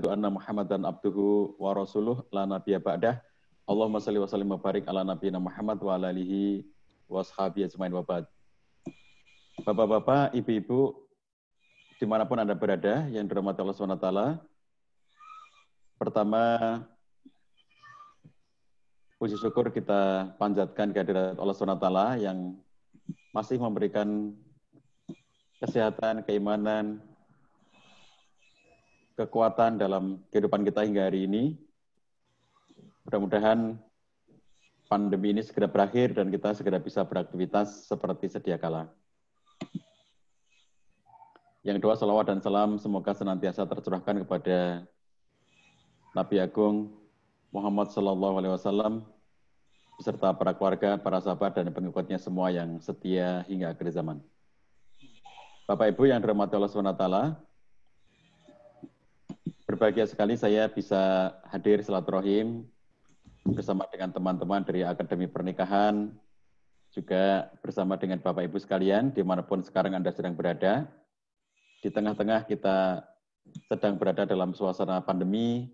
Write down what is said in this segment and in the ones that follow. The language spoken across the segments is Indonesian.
anna Muhammadan abduhu wa rasuluh la nabiyya ba'dah. Allahumma shalli wa sallim wa barik ala nabiyina Muhammad wa ala alihi wa ashabihi ajmain wa ba'd. Bapak-bapak, ibu-ibu, dimanapun Anda berada, yang dirahmati Allah SWT, pertama, puji syukur kita panjatkan kehadirat Allah SWT yang masih memberikan kesehatan, keimanan, kekuatan dalam kehidupan kita hingga hari ini. Mudah-mudahan pandemi ini segera berakhir dan kita segera bisa beraktivitas seperti sedia kala. Yang kedua, salawat dan salam semoga senantiasa tercurahkan kepada Nabi Agung Muhammad SAW beserta para keluarga, para sahabat, dan pengikutnya semua yang setia hingga akhir zaman. Bapak Ibu yang dirahmati Allah SWT, berbahagia sekali saya bisa hadir silaturahim bersama dengan teman-teman dari Akademi Pernikahan, juga bersama dengan Bapak Ibu sekalian, dimanapun sekarang Anda sedang berada. Di tengah-tengah kita sedang berada dalam suasana pandemi,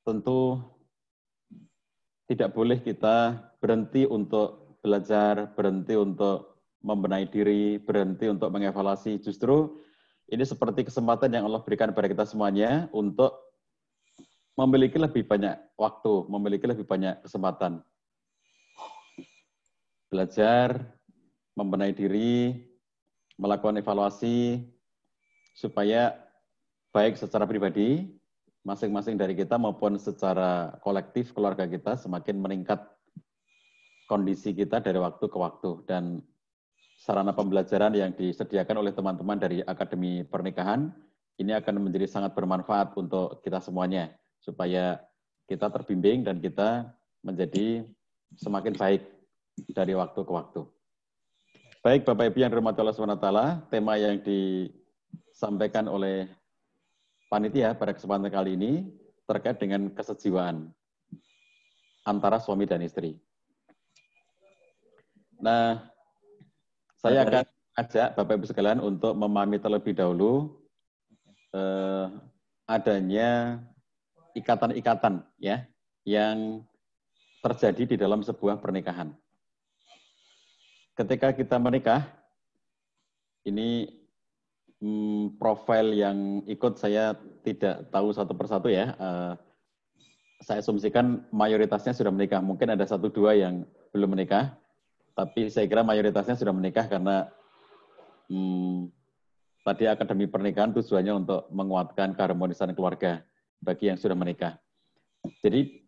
tentu tidak boleh kita berhenti untuk belajar, berhenti untuk membenahi diri, berhenti untuk mengevaluasi. Justru ini seperti kesempatan yang Allah berikan kepada kita semuanya untuk memiliki lebih banyak waktu, memiliki lebih banyak kesempatan. Belajar, membenahi diri, melakukan evaluasi, supaya baik secara pribadi, masing-masing dari kita maupun secara kolektif keluarga kita semakin meningkat kondisi kita dari waktu ke waktu. Dan sarana pembelajaran yang disediakan oleh teman-teman dari Akademi Pernikahan ini akan menjadi sangat bermanfaat untuk kita semuanya, supaya kita terbimbing dan kita menjadi semakin baik dari waktu ke waktu. Baik Bapak Ibu yang dirahmati Allah SWT, tema yang disampaikan oleh panitia pada kesempatan kali ini terkait dengan kesejiwaan antara suami dan istri. Nah, saya akan ajak Bapak Ibu sekalian untuk memahami terlebih dahulu adanya ikatan-ikatan ya yang terjadi di dalam sebuah pernikahan. Ketika kita menikah, ini profil yang ikut saya tidak tahu satu persatu ya. Saya asumsikan mayoritasnya sudah menikah. Mungkin ada 1-2 yang belum menikah, tapi saya kira mayoritasnya sudah menikah karena tadi Akademi Pernikahan tujuannya untuk menguatkan keharmonisan keluarga bagi yang sudah menikah. Jadi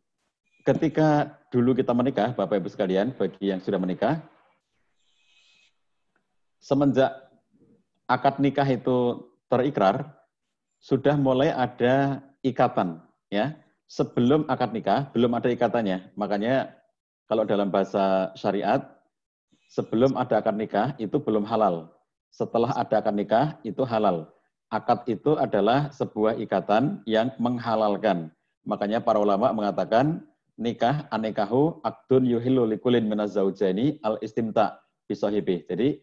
ketika dulu kita menikah, Bapak Ibu sekalian, bagi yang sudah menikah, semenjak akad nikah itu terikrar, sudah mulai ada ikatan, ya. Sebelum akad nikah belum ada ikatannya. Makanya kalau dalam bahasa syariat, sebelum ada akad nikah itu belum halal. Setelah ada akad nikah itu halal. Akad itu adalah sebuah ikatan yang menghalalkan. Makanya para ulama mengatakan nikah anikahu akdun yuhillu likulin minaz zaujaini al istimta bisahibi. Jadi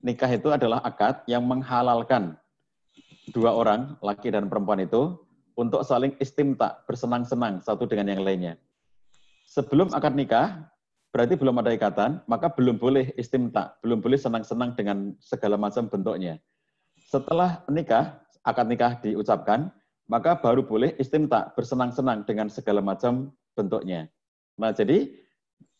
nikah itu adalah akad yang menghalalkan dua orang, laki dan perempuan itu, untuk saling istimta, bersenang-senang satu dengan yang lainnya. Sebelum akad nikah, berarti belum ada ikatan, maka belum boleh istimta, belum boleh senang-senang dengan segala macam bentuknya. Setelah nikah, akad nikah diucapkan, maka baru boleh istimta, bersenang-senang dengan segala macam bentuknya. Nah, jadi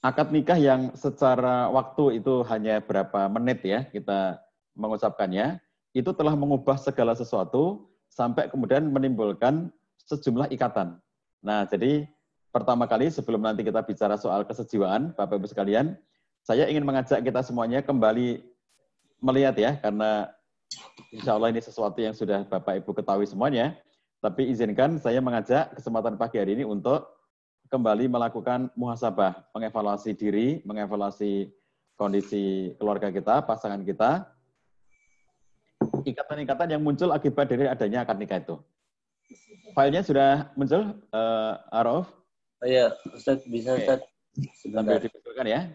akad nikah yang secara waktu itu hanya berapa menit ya kita mengucapkannya, itu telah mengubah segala sesuatu sampai kemudian menimbulkan sejumlah ikatan. Nah, jadi pertama kali sebelum nanti kita bicara soal kesejiwaan, Bapak Ibu sekalian, saya ingin mengajak kita semuanya kembali melihat ya, karena insya Allah ini sesuatu yang sudah Bapak Ibu ketahui semuanya, tapi izinkan saya mengajak kesempatan pagi hari ini untuk kembali melakukan muhasabah, mengevaluasi diri, mengevaluasi kondisi keluarga kita, pasangan kita, ikatan-ikatan yang muncul akibat dari adanya akad nikah itu. Filenya sudah muncul, Araf? Oh ya, Ustaz, bisa Ustaz? Sambil dibetulkan ya.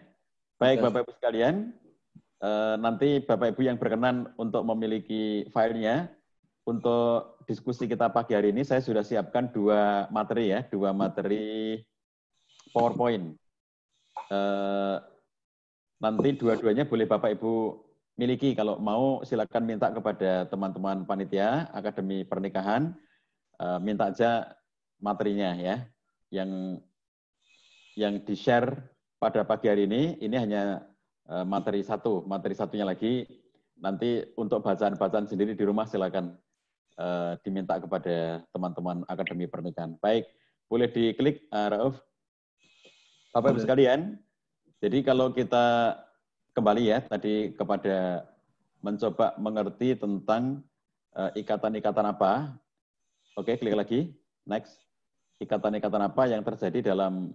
Baik Bapak Ibu sekalian, nanti Bapak Ibu yang berkenan untuk memiliki filenya, untuk diskusi kita pagi hari ini saya sudah siapkan 2 materi ya, 2 materi PowerPoint. Nanti dua-duanya boleh Bapak Ibu miliki, kalau mau silakan minta kepada teman-teman panitia Akademi Pernikahan, minta aja materinya ya, yang di-share pada pagi hari ini hanya materi satu, materi satunya lagi nanti untuk bacaan-bacaan sendiri di rumah silakan diminta kepada teman-teman Akademi Pernikahan. Baik, boleh diklik Rauf. Bapak Ibu sekalian, jadi kalau kita kembali ya tadi kepada mencoba mengerti tentang ikatan-ikatan apa. Oke, klik lagi. Next. Ikatan-ikatan apa yang terjadi dalam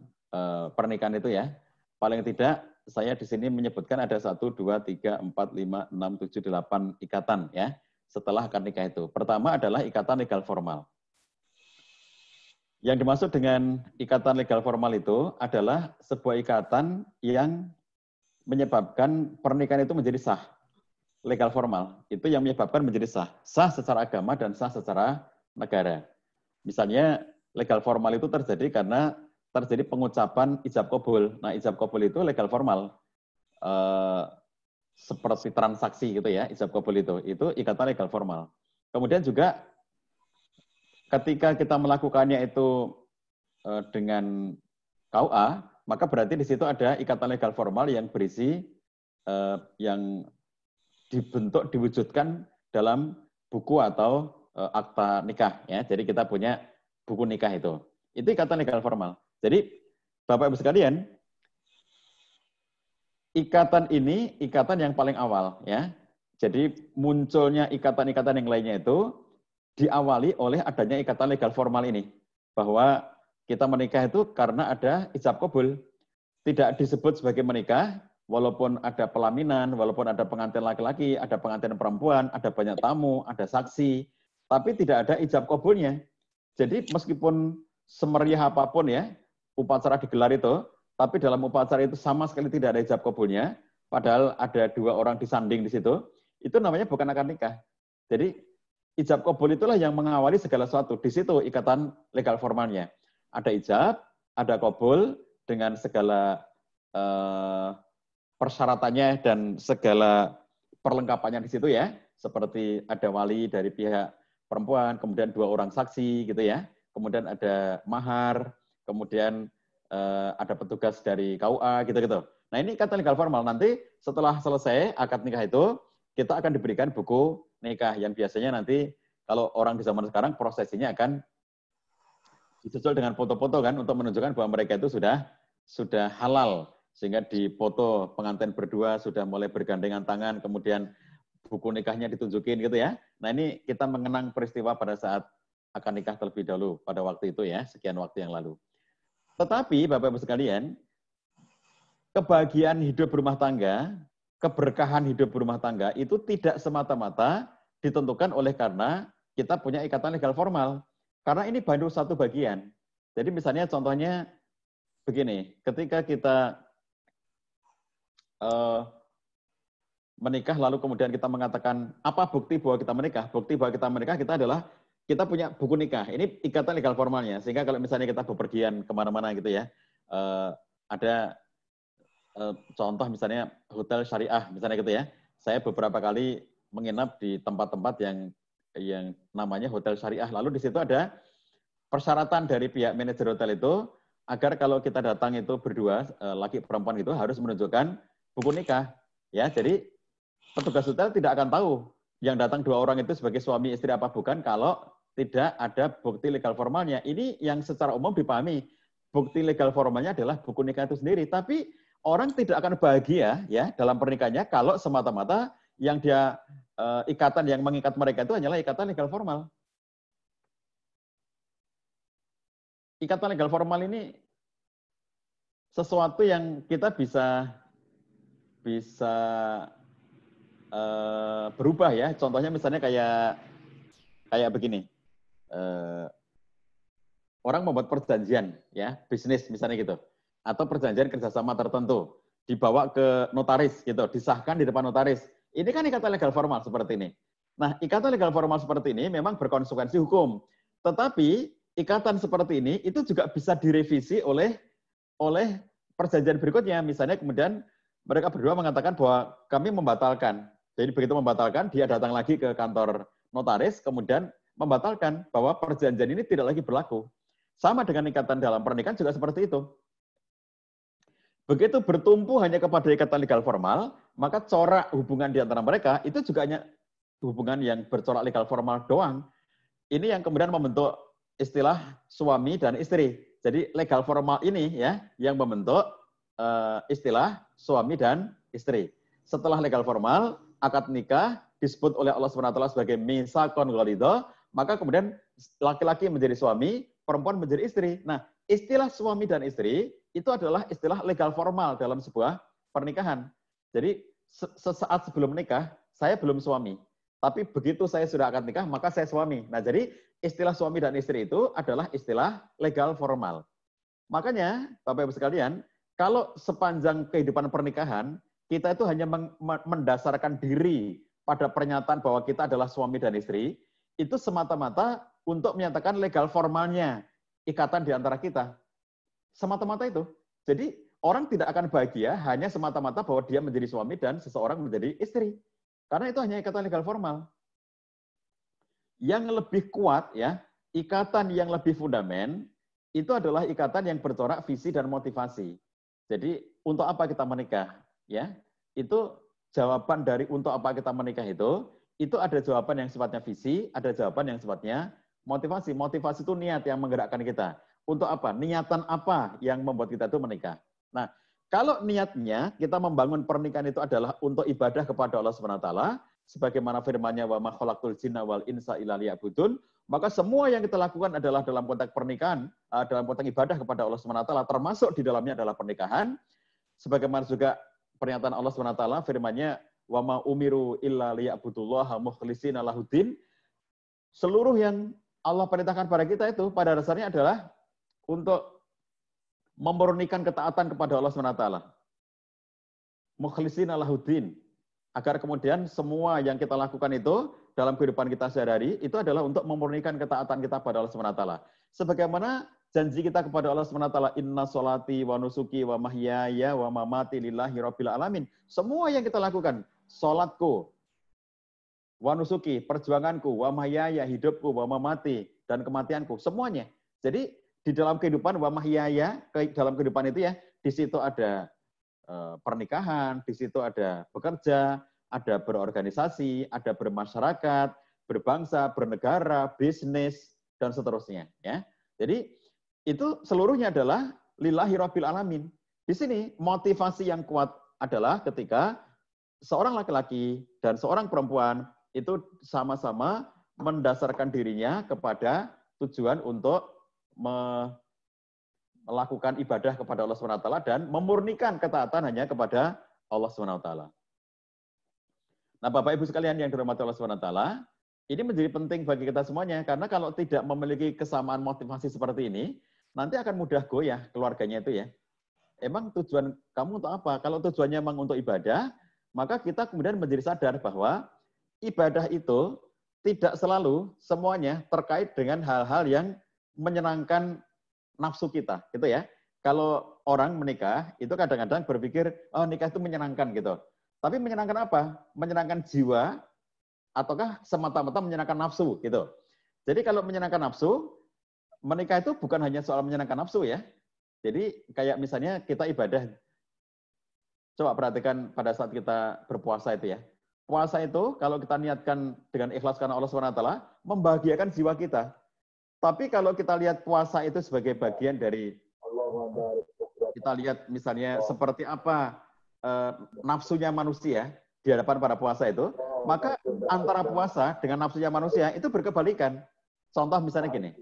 pernikahan itu ya. Paling tidak saya di sini menyebutkan ada 1, 2, 3, 4, 5, 6, 7, 8 ikatan ya setelah akad nikah itu. Pertama adalah ikatan legal formal. Yang dimaksud dengan ikatan legal formal itu adalah sebuah ikatan yang menyebabkan pernikahan itu menjadi sah. Legal formal itu yang menyebabkan menjadi sah. Sah secara agama dan sah secara negara. Misalnya legal formal itu terjadi karena terjadi pengucapan ijab qabul. Nah, ijab qabul itu legal formal. Seperti transaksi gitu ya, ijab qabul itu ikatan legal formal. Kemudian juga ketika kita melakukannya itu dengan KUA, maka berarti di situ ada ikatan legal formal yang berisi yang dibentuk, diwujudkan dalam buku atau akta nikah ya. Jadi kita punya buku nikah itu ikatan legal formal. Jadi Bapak Ibu sekalian, ikatan ini ikatan yang paling awal ya. Jadi munculnya ikatan-ikatan yang lainnya itu diawali oleh adanya ikatan legal formal ini, bahwa kita menikah itu karena ada ijab qabul. Tidak disebut sebagai menikah, walaupun ada pelaminan, walaupun ada pengantin laki-laki, ada pengantin perempuan, ada banyak tamu, ada saksi, tapi tidak ada ijab qabulnya. Jadi meskipun semeriah apapun ya, upacara digelar itu, tapi dalam upacara itu sama sekali tidak ada ijab qabulnya, padahal ada 2 orang disanding di situ, itu namanya bukan akad nikah. Jadi ijab qabul itulah yang mengawali segala sesuatu. Di situ ikatan legal formalnya. Ada ijab, ada qabul dengan segala persyaratannya dan segala perlengkapannya di situ ya. Seperti ada wali dari pihak perempuan, kemudian 2 orang saksi gitu ya. Kemudian ada mahar, kemudian ada petugas dari KUA gitu-gitu. Nah, ini ikatan legal formal. Nanti setelah selesai akad nikah itu, kita akan diberikan buku nikah yang biasanya nanti kalau orang di zaman sekarang prosesinya akan disusul dengan foto-foto kan untuk menunjukkan bahwa mereka itu sudah halal, sehingga di foto pengantin berdua sudah mulai bergandengan tangan, kemudian buku nikahnya ditunjukin gitu ya. Nah, ini kita mengenang peristiwa pada saat akad nikah terlebih dahulu pada waktu itu ya, sekian waktu yang lalu. Tetapi Bapak Ibu sekalian, kebahagiaan hidup berumah tangga, keberkahan hidup berumah tangga itu tidak semata-mata ditentukan oleh karena kita punya ikatan legal formal. Karena ini baru satu bagian. Jadi misalnya contohnya begini, ketika kita menikah lalu kemudian kita mengatakan apa bukti bahwa kita menikah? Bukti bahwa kita menikah kita adalah kita punya buku nikah. Ini ikatan legal formalnya. Sehingga kalau misalnya kita bepergian kemana-mana gitu ya, ada contoh misalnya hotel syariah misalnya gitu ya. Saya beberapa kali menginap di tempat-tempat yang namanya hotel syariah. Lalu di situ ada persyaratan dari pihak manajer hotel itu agar kalau kita datang itu berdua, laki perempuan itu harus menunjukkan buku nikah. Ya, jadi petugas hotel tidak akan tahu yang datang 2 orang itu sebagai suami istri apa bukan kalau tidak ada bukti legal formalnya. Ini yang secara umum dipahami. Bukti legal formalnya adalah buku nikah itu sendiri. Tapi orang tidak akan bahagia ya dalam pernikahannya kalau semata-mata yang dia ikatan yang mengikat mereka itu hanyalah ikatan legal formal. Ikatan legal formal ini sesuatu yang kita bisa berubah ya. Contohnya misalnya kayak begini. Orang membuat perjanjian ya, bisnis misalnya gitu. Atau perjanjian kerjasama tertentu. Dibawa ke notaris gitu, disahkan di depan notaris. Ini kan ikatan legal formal seperti ini. Nah, ikatan legal formal seperti ini memang berkonsekuensi hukum. Tetapi ikatan seperti ini itu juga bisa direvisi oleh perjanjian berikutnya. Misalnya kemudian mereka berdua mengatakan bahwa kami membatalkan. Jadi begitu membatalkan, dia datang lagi ke kantor notaris, kemudian membatalkan bahwa perjanjian ini tidak lagi berlaku. Sama dengan ikatan dalam pernikahan juga seperti itu. Begitu bertumpu hanya kepada ikatan legal formal, maka corak hubungan di antara mereka itu juga hanya hubungan yang bercorak legal formal doang. Ini yang kemudian membentuk istilah suami dan istri. Jadi legal formal ini ya yang membentuk istilah suami dan istri. Setelah legal formal, akad nikah disebut oleh Allah SWT sebagai misakon ghalidho, maka kemudian laki-laki menjadi suami, perempuan menjadi istri. Nah, istilah suami dan istri itu adalah istilah legal formal dalam sebuah pernikahan. Jadi sesaat sebelum menikah, saya belum suami. Tapi begitu saya sudah akad nikah, maka saya suami. Nah, jadi istilah suami dan istri itu adalah istilah legal formal. Makanya, Bapak Ibu sekalian, kalau sepanjang kehidupan pernikahan, kita itu hanya mendasarkan diri pada pernyataan bahwa kita adalah suami dan istri, itu semata-mata untuk menyatakan legal formalnya ikatan di antara kita. Semata-mata itu. Jadi, orang tidak akan bahagia hanya semata-mata bahwa dia menjadi suami dan seseorang menjadi istri. Karena itu hanya ikatan legal formal. Yang lebih kuat, ya, ikatan yang lebih fundament, itu adalah ikatan yang bercorak visi dan motivasi. Jadi, untuk apa kita menikah? Ya, itu jawaban dari untuk apa kita menikah itu ada jawaban yang sifatnya visi, ada jawaban yang sifatnya motivasi. Motivasi itu niat yang menggerakkan kita. Untuk apa? Niatan apa yang membuat kita itu menikah? Nah, kalau niatnya kita membangun pernikahan itu adalah untuk ibadah kepada Allah SWT, sebagaimana firman-Nya wa ma khalaqtul jinna wal insa illa liya'budun, maka semua yang kita lakukan adalah dalam konteks pernikahan, dalam konteks ibadah kepada Allah SWT, termasuk di dalamnya adalah pernikahan. Sebagaimana juga pernyataan Allah SWT, firman-Nya wa ma umiru illa liya'budullaha mukhlishina lahuddin. Seluruh yang Allah perintahkan pada kita itu pada dasarnya adalah untuk memurnikan ketaatan kepada Allah SWT. Mukhlishina lahuddin. Agar kemudian semua yang kita lakukan itu dalam kehidupan kita sehari-hari itu adalah untuk memurnikan ketaatan kita pada Allah SWT. Sebagaimana janji kita kepada Allah SWT, inna sholati wa nusuki wa mahyaya wa mamati lillahi rabbil alamin. Semua yang kita lakukan, sholatku, wa nusuki, perjuanganku, wa mahyaya, hidupku, wa mamati, dan kematianku, semuanya. Jadi di dalam kehidupan wa mahyaya, dalam kehidupan itu ya, di situ ada pernikahan, di situ ada bekerja, ada berorganisasi, ada bermasyarakat, berbangsa, bernegara, bisnis, dan seterusnya. Ya. Jadi itu seluruhnya adalah lillahi rabbil alamin. Di sini motivasi yang kuat adalah ketika seorang laki-laki dan seorang perempuan itu sama-sama mendasarkan dirinya kepada tujuan untuk melakukan ibadah kepada Allah SWT dan memurnikan ketaatan hanya kepada Allah SWT. Nah, Bapak Ibu sekalian yang dirahmati Allah SWT, ini menjadi penting bagi kita semuanya, karena kalau tidak memiliki kesamaan motivasi seperti ini, nanti akan mudah goyah keluarganya itu ya. Emang tujuan kamu untuk apa? Kalau tujuannya memang untuk ibadah, maka kita kemudian menjadi sadar bahwa ibadah itu tidak selalu semuanya terkait dengan hal-hal yang menyenangkan nafsu kita, gitu ya. Kalau orang menikah, itu kadang-kadang berpikir, oh nikah itu menyenangkan gitu. Tapi menyenangkan apa? Menyenangkan jiwa, ataukah semata-mata menyenangkan nafsu gitu. Jadi kalau menyenangkan nafsu, menikah itu bukan hanya soal menyenangkan nafsu ya. Jadi kayak misalnya kita ibadah, coba perhatikan pada saat kita berpuasa itu ya. Puasa itu kalau kita niatkan dengan ikhlas karena Allah SWT, membahagiakan jiwa kita. Tapi kalau kita lihat puasa itu sebagai bagian dari, kita lihat misalnya seperti apa nafsunya manusia di hadapan para puasa itu, maka antara puasa dengan nafsunya manusia itu berkebalikan. Contoh misalnya gini,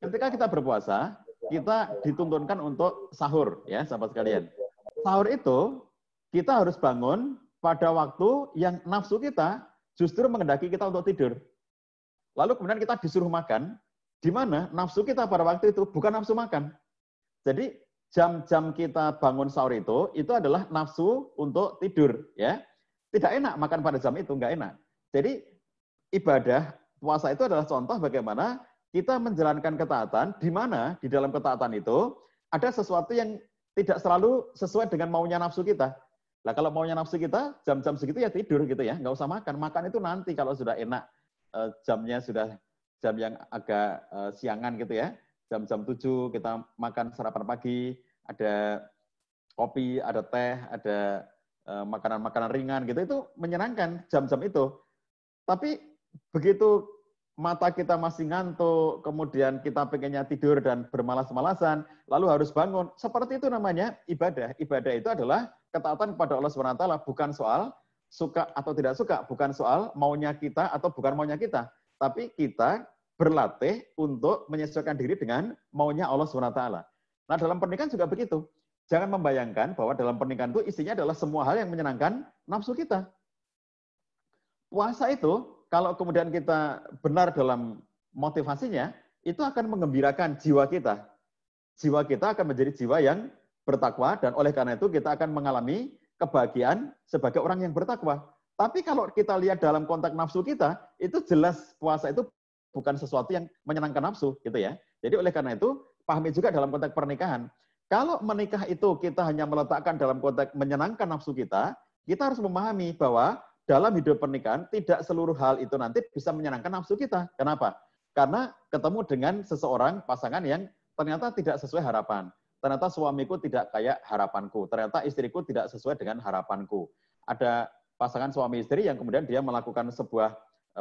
ketika kita berpuasa, kita dituntunkan untuk sahur, ya sahabat sekalian. Sahur itu kita harus bangun pada waktu yang nafsu kita justru menghendaki kita untuk tidur. Lalu kemudian kita disuruh makan, di mana nafsu kita pada waktu itu bukan nafsu makan. Jadi jam-jam kita bangun sahur itu adalah nafsu untuk tidur, ya. Tidak enak makan pada jam itu, nggak enak. Jadi ibadah puasa itu adalah contoh bagaimana kita menjalankan ketaatan, di mana di dalam ketaatan itu ada sesuatu yang tidak selalu sesuai dengan maunya nafsu kita. Nah, kalau maunya nafsu kita, jam-jam segitu ya tidur gitu ya, nggak usah makan. Makan itu nanti kalau sudah enak, jamnya sudah jam yang agak siangan gitu ya, jam-jam 7 kita makan sarapan pagi, ada kopi, ada teh, ada makanan-makanan ringan gitu, itu menyenangkan jam-jam itu. Tapi begitu mata kita masih ngantuk, kemudian kita pengennya tidur dan bermalas-malasan, lalu harus bangun. Seperti itu namanya ibadah. Ibadah itu adalah ketaatan kepada Allah SWT, bukan soal suka atau tidak suka, bukan soal maunya kita atau bukan maunya kita. Tapi kita berlatih untuk menyesuaikan diri dengan maunya Allah SWT. Nah, dalam pernikahan juga begitu. Jangan membayangkan bahwa dalam pernikahan itu isinya adalah semua hal yang menyenangkan nafsu kita. Puasa itu, kalau kemudian kita benar dalam motivasinya, itu akan menggembirakan jiwa kita. Jiwa kita akan menjadi jiwa yang bertakwa, dan oleh karena itu kita akan mengalami kebahagiaan sebagai orang yang bertakwa. Tapi kalau kita lihat dalam konteks nafsu kita, itu jelas puasa itu bukan sesuatu yang menyenangkan nafsu, gitu ya. Jadi oleh karena itu, pahami juga dalam konteks pernikahan. Kalau menikah itu kita hanya meletakkan dalam konteks menyenangkan nafsu kita harus memahami bahwa dalam hidup pernikahan, tidak seluruh hal itu nanti bisa menyenangkan nafsu kita. Kenapa? Karena ketemu dengan seseorang, pasangan yang ternyata tidak sesuai harapan. Ternyata suamiku tidak kayak harapanku. Ternyata istriku tidak sesuai dengan harapanku. Ada pasangan suami istri yang kemudian dia melakukan sebuah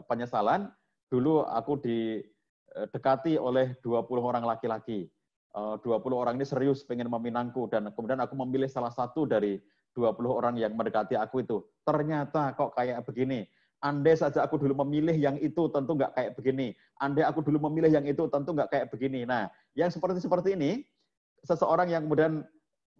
penyesalan. Dulu aku didekati oleh 20 orang laki-laki. 20 orang ini serius pengen meminangku, dan kemudian aku memilih salah satu dari 20 orang yang mendekati aku itu. Ternyata kok kayak begini. Andai saja aku dulu memilih yang itu, tentu nggak kayak begini. Andai aku dulu memilih yang itu, tentu nggak kayak begini. Nah, yang seperti ini, seseorang yang kemudian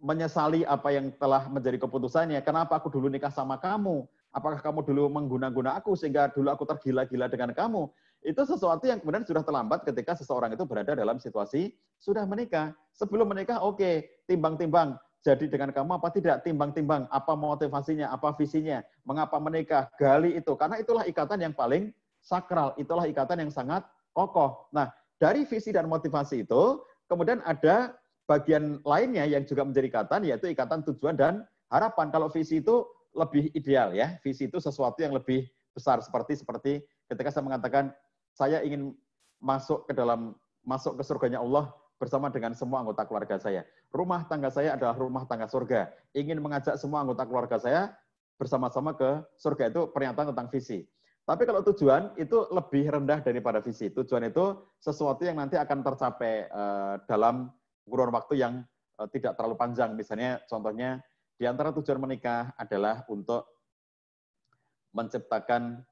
menyesali apa yang telah menjadi keputusannya. Kenapa aku dulu nikah sama kamu? Apakah kamu dulu mengguna-guna aku sehingga dulu aku tergila-gila dengan kamu? Itu sesuatu yang kemudian sudah terlambat ketika seseorang itu berada dalam situasi sudah menikah. Sebelum menikah, oke, timbang-timbang. Jadi dengan kamu apa tidak, timbang-timbang, apa motivasinya, apa visinya, mengapa menikah, gali itu. Karena itulah ikatan yang paling sakral, itulah ikatan yang sangat kokoh. Nah, dari visi dan motivasi itu, kemudian ada bagian lainnya yang juga menjadi ikatan, yaitu ikatan tujuan dan harapan. Kalau visi itu lebih ideal ya, visi itu sesuatu yang lebih besar, seperti ketika saya mengatakan, saya ingin masuk ke surganya Allah bersama dengan semua anggota keluarga saya. Rumah tangga saya adalah rumah tangga surga. Ingin mengajak semua anggota keluarga saya bersama-sama ke surga. Itu pernyataan tentang visi. Tapi kalau tujuan itu lebih rendah daripada visi. Tujuan itu sesuatu yang nanti akan tercapai dalam kurun waktu yang tidak terlalu panjang. Misalnya contohnya di antara tujuan menikah adalah untuk menciptakan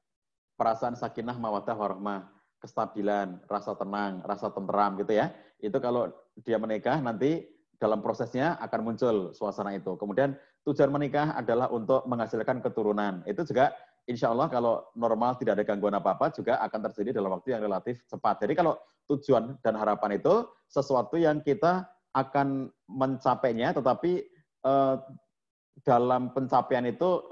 perasaan sakinah, mawaddah, warahmah, kestabilan, rasa tenang, rasa tenteram gitu ya. Itu kalau dia menikah nanti dalam prosesnya akan muncul suasana itu. Kemudian tujuan menikah adalah untuk menghasilkan keturunan. Itu juga insya Allah kalau normal tidak ada gangguan apa-apa juga akan terjadi dalam waktu yang relatif cepat. Jadi kalau tujuan dan harapan itu sesuatu yang kita akan mencapainya, tetapi dalam pencapaian itu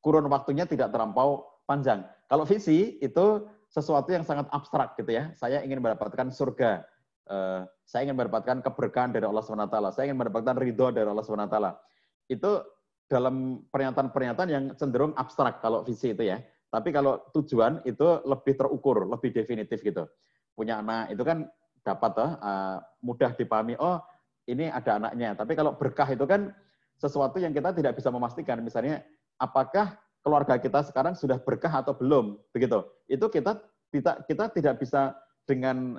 kurun waktunya tidak terlampau panjang. Kalau visi itu sesuatu yang sangat abstrak gitu ya. Saya ingin mendapatkan surga. Saya ingin mendapatkan keberkahan dari Allah SWT. Saya ingin mendapatkan ridho dari Allah SWT. Itu dalam pernyataan-pernyataan yang cenderung abstrak kalau visi itu ya. Tapi kalau tujuan itu lebih terukur, lebih definitif gitu. Punya anak itu kan dapat mudah dipahami. Oh, ini ada anaknya. Tapi kalau berkah itu kan sesuatu yang kita tidak bisa memastikan. Misalnya, apakah keluarga kita sekarang sudah berkah atau belum? Begitu. Itu kita tidak bisa dengan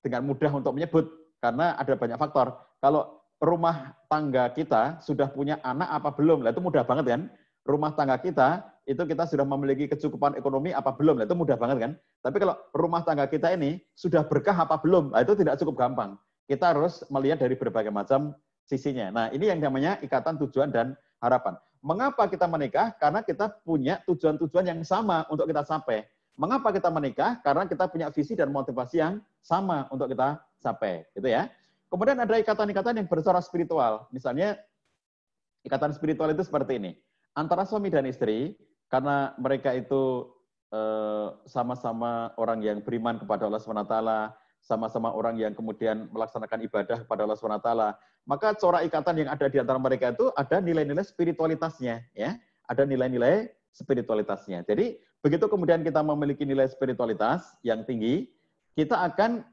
mudah untuk menyebut karena ada banyak faktor. Kalau rumah tangga kita sudah punya anak apa belum? Lah itu mudah banget kan? Rumah tangga kita itu kita sudah memiliki kecukupan ekonomi apa belum? Lah itu mudah banget kan? Tapi kalau rumah tangga kita ini sudah berkah apa belum? Lah itu tidak cukup gampang. Kita harus melihat dari berbagai macam sisinya. Nah, ini yang namanya ikatan tujuan dan harapan. Mengapa kita menikah? Karena kita punya tujuan-tujuan yang sama untuk kita capai. Mengapa kita menikah? Karena kita punya visi dan motivasi yang sama untuk kita capai, gitu ya. Kemudian ada ikatan-ikatan yang bersifat spiritual. Misalnya ikatan spiritual itu seperti ini. Antara suami dan istri, karena mereka itu sama-sama orang yang beriman kepada Allah SWT, sama-sama orang yang kemudian melaksanakan ibadah kepada Allah SWT, maka corak ikatan yang ada di antara mereka itu ada nilai-nilai spiritualitasnya, ya, ada nilai-nilai spiritualitasnya. Jadi begitu kemudian kita memiliki nilai spiritualitas yang tinggi, kita akan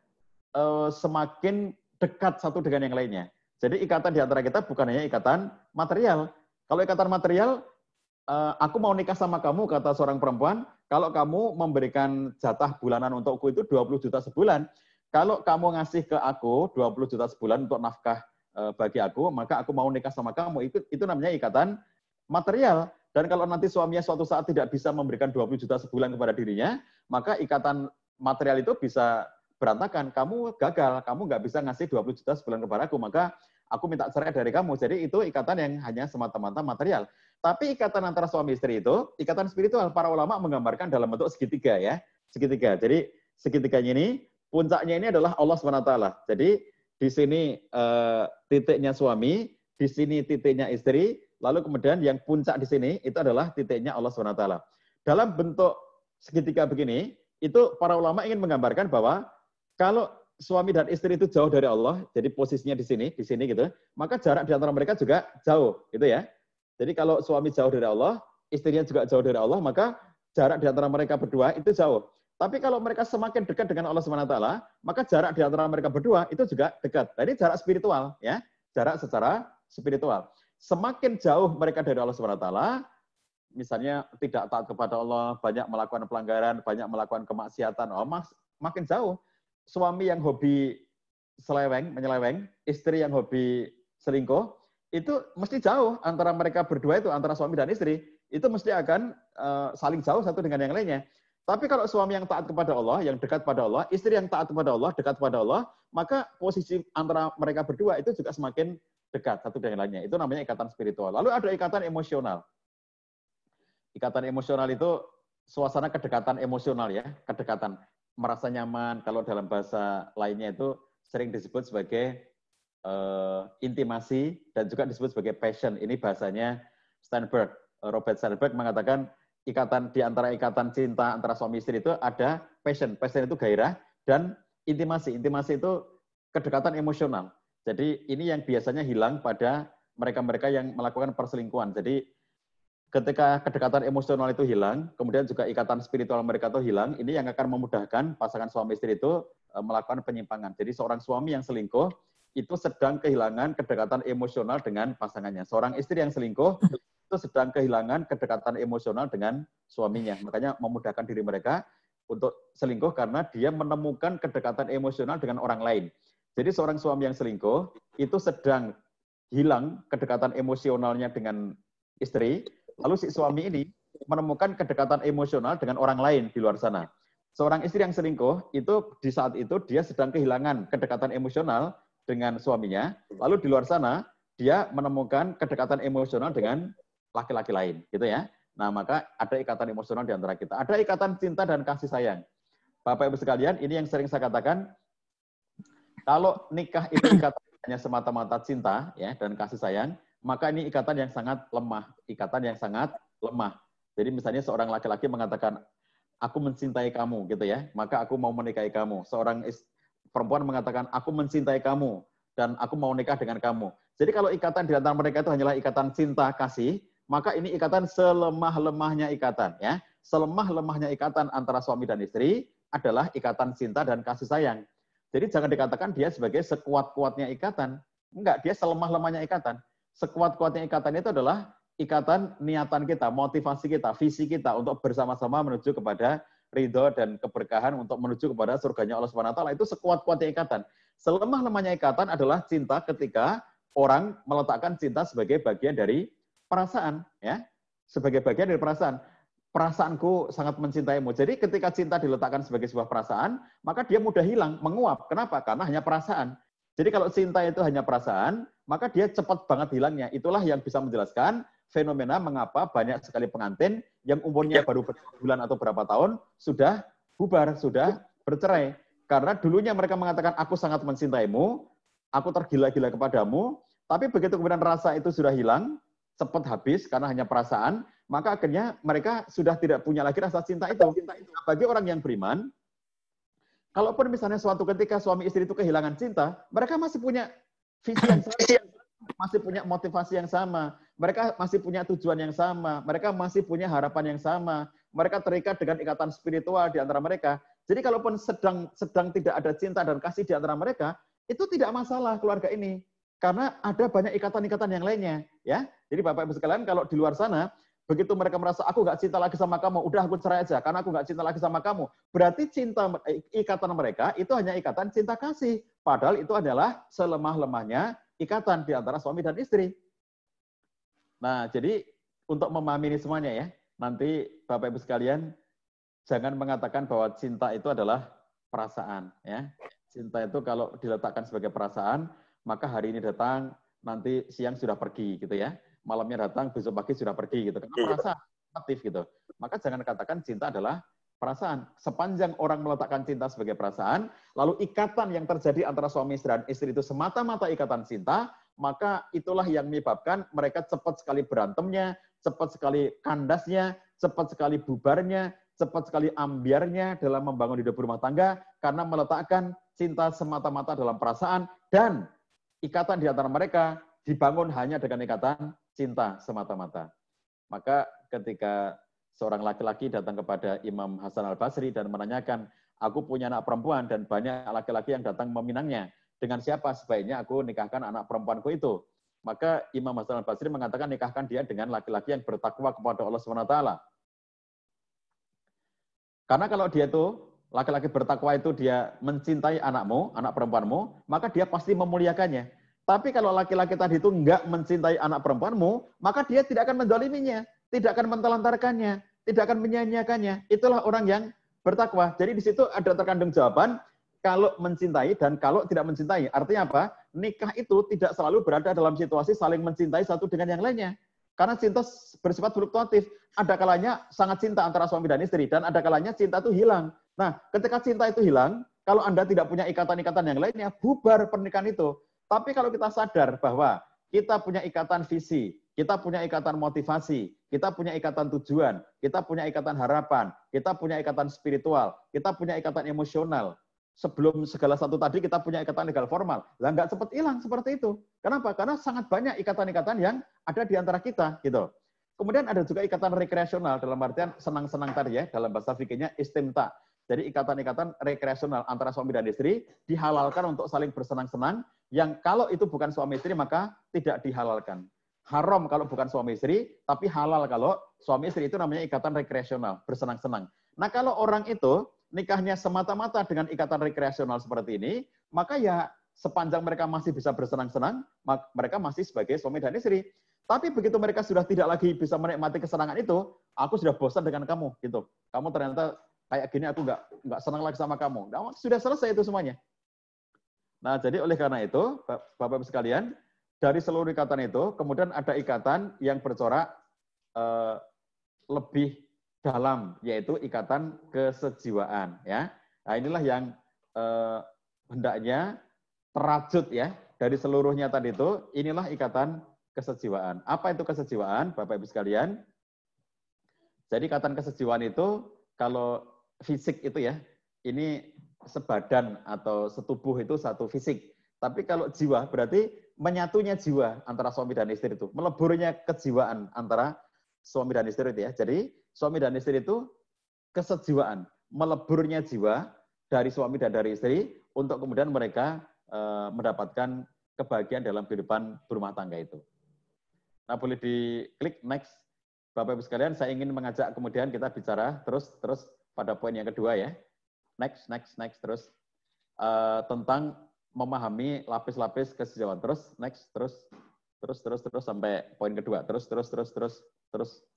semakin dekat satu dengan yang lainnya. Jadi ikatan di antara kita bukan hanya ikatan material. Kalau ikatan material, aku mau nikah sama kamu, kata seorang perempuan, kalau kamu memberikan jatah bulanan untukku itu 20 juta sebulan. Kalau kamu ngasih ke aku 20 juta sebulan untuk nafkah bagi aku, maka aku mau nikah sama kamu. Itu namanya ikatan material. Dan kalau nanti suaminya suatu saat tidak bisa memberikan 20 juta sebulan kepada dirinya, maka ikatan material itu bisa berantakan. Kamu gagal, kamu nggak bisa ngasih 20 juta sebulan kepada aku, maka aku minta cerai dari kamu. Jadi itu ikatan yang hanya semata-mata material. Tapi ikatan antara suami istri itu, ikatan spiritual, para ulama menggambarkan dalam bentuk segitiga, ya. Segitiga. Jadi segitiganya ini, puncaknya ini adalah Allah SWT. Jadi di sini titiknya suami, di sini titiknya istri, lalu kemudian yang puncak di sini itu adalah titiknya Allah SWT. Dalam bentuk segitiga begini, itu para ulama ingin menggambarkan bahwa kalau suami dan istri itu jauh dari Allah, jadi posisinya di sini gitu, maka jarak di antara mereka juga jauh, gitu ya. Jadi kalau suami jauh dari Allah, istrinya juga jauh dari Allah, maka jarak di antara mereka berdua itu jauh. Tapi kalau mereka semakin dekat dengan Allah SWT, maka jarak di antara mereka berdua itu juga dekat. Jadi jarak spiritual, ya, jarak secara spiritual. Semakin jauh mereka dari Allah SWT, misalnya tidak taat kepada Allah, banyak melakukan pelanggaran, banyak melakukan kemaksiatan, makin jauh. Suami yang hobi menyeleweng, istri yang hobi selingkuh, itu mesti jauh antara mereka berdua itu, antara suami dan istri, itu mesti akan saling jauh satu dengan yang lainnya. Tapi kalau suami yang taat kepada Allah, yang dekat pada Allah, istri yang taat kepada Allah, dekat pada Allah, maka posisi antara mereka berdua itu juga semakin dekat satu dengan lainnya. Itu namanya ikatan spiritual. Lalu ada ikatan emosional. Ikatan emosional itu suasana kedekatan emosional, ya, kedekatan. Merasa nyaman, kalau dalam bahasa lainnya itu sering disebut sebagai intimasi dan juga disebut sebagai passion. Ini bahasanya Sternberg. Robert Sternberg mengatakan ikatan di antara ikatan cinta antara suami istri itu ada passion. Passion itu gairah, dan intimasi. Intimasi itu kedekatan emosional. Jadi ini yang biasanya hilang pada mereka-mereka yang melakukan perselingkuhan. Jadi ketika kedekatan emosional itu hilang, kemudian juga ikatan spiritual mereka itu hilang, ini yang akan memudahkan pasangan suami istri itu melakukan penyimpangan. Jadi seorang suami yang selingkuh itu sedang kehilangan kedekatan emosional dengan pasangannya. Seorang istri yang selingkuh itu sedang kehilangan kedekatan emosional dengan suaminya. Makanya memudahkan diri mereka untuk selingkuh karena dia menemukan kedekatan emosional dengan orang lain. Jadi seorang suami yang selingkuh itu sedang hilang kedekatan emosionalnya dengan istri, lalu si suami ini menemukan kedekatan emosional dengan orang lain di luar sana. Seorang istri yang selingkuh, itu di saat itu dia sedang kehilangan kedekatan emosional dengan suaminya, lalu di luar sana dia menemukan kedekatan emosional dengan laki-laki lain, gitu ya. Nah, maka ada ikatan emosional di antara kita. Ada ikatan cinta dan kasih sayang. Bapak Ibu sekalian, ini yang sering saya katakan, kalau nikah itu ikatan hanya semata-mata cinta, ya, dan kasih sayang, maka ini ikatan yang sangat lemah. Ikatan yang sangat lemah. Jadi misalnya seorang laki-laki mengatakan, aku mencintai kamu, gitu ya, maka aku mau menikahi kamu. Seorang perempuan mengatakan, aku mencintai kamu, dan aku mau nikah dengan kamu. Jadi kalau ikatan di antara mereka itu hanyalah ikatan cinta, kasih, maka ini ikatan selemah-lemahnya ikatan. Ya. Selemah-lemahnya ikatan antara suami dan istri adalah ikatan cinta dan kasih sayang. Jadi jangan dikatakan dia sebagai sekuat-kuatnya ikatan. Enggak, dia selemah-lemahnya ikatan. Sekuat-kuatnya ikatan itu adalah ikatan niatan kita, motivasi kita, visi kita untuk bersama-sama menuju kepada ridho dan keberkahan untuk menuju kepada surganya Allah SWT. Itu sekuat-kuatnya ikatan. Selemah-lemahnya ikatan adalah cinta ketika orang meletakkan cinta sebagai bagian dari perasaan. Ya, sebagai bagian dari perasaan. Perasaanku sangat mencintaimu. Jadi ketika cinta diletakkan sebagai sebuah perasaan, maka dia mudah hilang, menguap. Kenapa? Karena hanya perasaan. Jadi kalau cinta itu hanya perasaan, maka dia cepat banget hilangnya. Itulah yang bisa menjelaskan fenomena mengapa banyak sekali pengantin yang umurnya baru berapa bulan atau berapa tahun sudah bubar, sudah bercerai. Karena dulunya mereka mengatakan, aku sangat mencintaimu, aku tergila-gila kepadamu, tapi begitu kemudian rasa itu sudah hilang, cepat habis karena hanya perasaan, maka akhirnya mereka sudah tidak punya lagi rasa cinta itu. Bagi orang yang beriman, kalaupun misalnya suatu ketika suami istri itu kehilangan cinta, mereka masih punya visi yang sama, masih punya motivasi yang sama, mereka masih punya tujuan yang sama, mereka masih punya harapan yang sama, mereka terikat dengan ikatan spiritual di antara mereka. Jadi kalaupun sedang tidak ada cinta dan kasih di antara mereka, itu tidak masalah keluarga ini. Karena ada banyak ikatan-ikatan yang lainnya. Ya. Jadi Bapak Ibu sekalian, kalau di luar sana, begitu mereka merasa, aku nggak cinta lagi sama kamu, udah aku cerai aja, karena aku nggak cinta lagi sama kamu. Berarti ikatan mereka itu hanya ikatan cinta kasih. Padahal itu adalah selemah-lemahnya ikatan di antara suami dan istri. Nah, jadi untuk memahami ini semuanya ya, nanti Bapak Ibu sekalian, jangan mengatakan bahwa cinta itu adalah perasaan. Ya. Cinta itu kalau diletakkan sebagai perasaan, maka hari ini datang, nanti siang sudah pergi gitu ya. Malamnya datang, besok pagi sudah pergi gitu. Karena perasaan aktif gitu. Maka jangan katakan cinta adalah perasaan. Sepanjang orang meletakkan cinta sebagai perasaan, lalu ikatan yang terjadi antara suami dan istri itu semata-mata ikatan cinta, maka itulah yang menyebabkan mereka cepat sekali berantemnya, cepat sekali kandasnya, cepat sekali bubarnya, cepat sekali ambiarnya dalam membangun hidup rumah tangga, karena meletakkan cinta semata-mata dalam perasaan, dan ikatan di antara mereka dibangun hanya dengan ikatan cinta semata-mata. Maka ketika seorang laki-laki datang kepada Imam Hasan Al-Basri dan menanyakan, aku punya anak perempuan dan banyak laki-laki yang datang meminangnya, dengan siapa sebaiknya aku nikahkan anak perempuanku itu? Maka Imam Hasan Al-Basri mengatakan, nikahkan dia dengan laki-laki yang bertakwa kepada Allah SWT. Karena kalau dia itu, laki-laki bertakwa itu dia mencintai anakmu, anak perempuanmu, maka dia pasti memuliakannya. Tapi kalau laki-laki tadi itu enggak mencintai anak perempuanmu, maka dia tidak akan menzaliminya, tidak akan mentelantarkannya, tidak akan menyia-nyiakannya. Itulah orang yang bertakwa. Jadi di situ ada terkandung jawaban, kalau mencintai dan kalau tidak mencintai. Artinya apa? Nikah itu tidak selalu berada dalam situasi saling mencintai satu dengan yang lainnya. Karena cinta bersifat fluktuatif. Ada kalanya sangat cinta antara suami dan istri, dan ada kalanya cinta itu hilang. Nah, ketika cinta itu hilang, kalau Anda tidak punya ikatan-ikatan yang lainnya, bubar pernikahan itu. Tapi kalau kita sadar bahwa kita punya ikatan visi, kita punya ikatan motivasi, kita punya ikatan tujuan, kita punya ikatan harapan, kita punya ikatan spiritual, kita punya ikatan emosional. Sebelum segala satu tadi kita punya ikatan legal formal. Lah nggak cepat hilang seperti itu. Kenapa? Karena sangat banyak ikatan-ikatan yang ada di antara kita, gitu. Kemudian ada juga ikatan rekreasional, dalam artian senang-senang tadi ya, dalam bahasa fikihnya istimta. Jadi ikatan-ikatan rekreasional antara suami dan istri dihalalkan untuk saling bersenang-senang, yang kalau itu bukan suami istri maka tidak dihalalkan. Haram kalau bukan suami istri, tapi halal kalau suami istri, itu namanya ikatan rekreasional, bersenang-senang. Nah kalau orang itu nikahnya semata-mata dengan ikatan rekreasional seperti ini, maka ya sepanjang mereka masih bisa bersenang-senang, mereka masih sebagai suami dan istri. Tapi begitu mereka sudah tidak lagi bisa menikmati kesenangan itu, aku sudah bosan dengan kamu, gitu. Kamu ternyata kayak gini, aku nggak senang lagi sama kamu. Nah, sudah selesai itu semuanya. Nah, jadi oleh karena itu, Bapak-Ibu sekalian, dari seluruh ikatan itu, kemudian ada ikatan yang bercorak lebih dalam, yaitu ikatan kesejiwaan. Ya, nah, inilah yang hendaknya terajut ya dari seluruhnya tadi itu. Inilah ikatan kesejiwaan. Apa itu kesejiwaan, Bapak-Ibu sekalian? Jadi ikatan kesejiwaan itu kalau fisik itu ya, ini sebadan atau setubuh itu satu fisik. Tapi kalau jiwa berarti menyatunya jiwa antara suami dan istri itu, meleburnya kejiwaan antara suami dan istri itu ya. Jadi suami dan istri itu kesejiwaan, meleburnya jiwa dari suami dan dari istri untuk kemudian mereka mendapatkan kebahagiaan dalam kehidupan berumah tangga itu. Nah, boleh diklik next. Bapak-Ibu sekalian, saya ingin mengajak kemudian kita bicara terus pada poin yang kedua ya. Next terus tentang memahami lapis-lapis kesejiwaan. Terus sampai poin kedua. Terus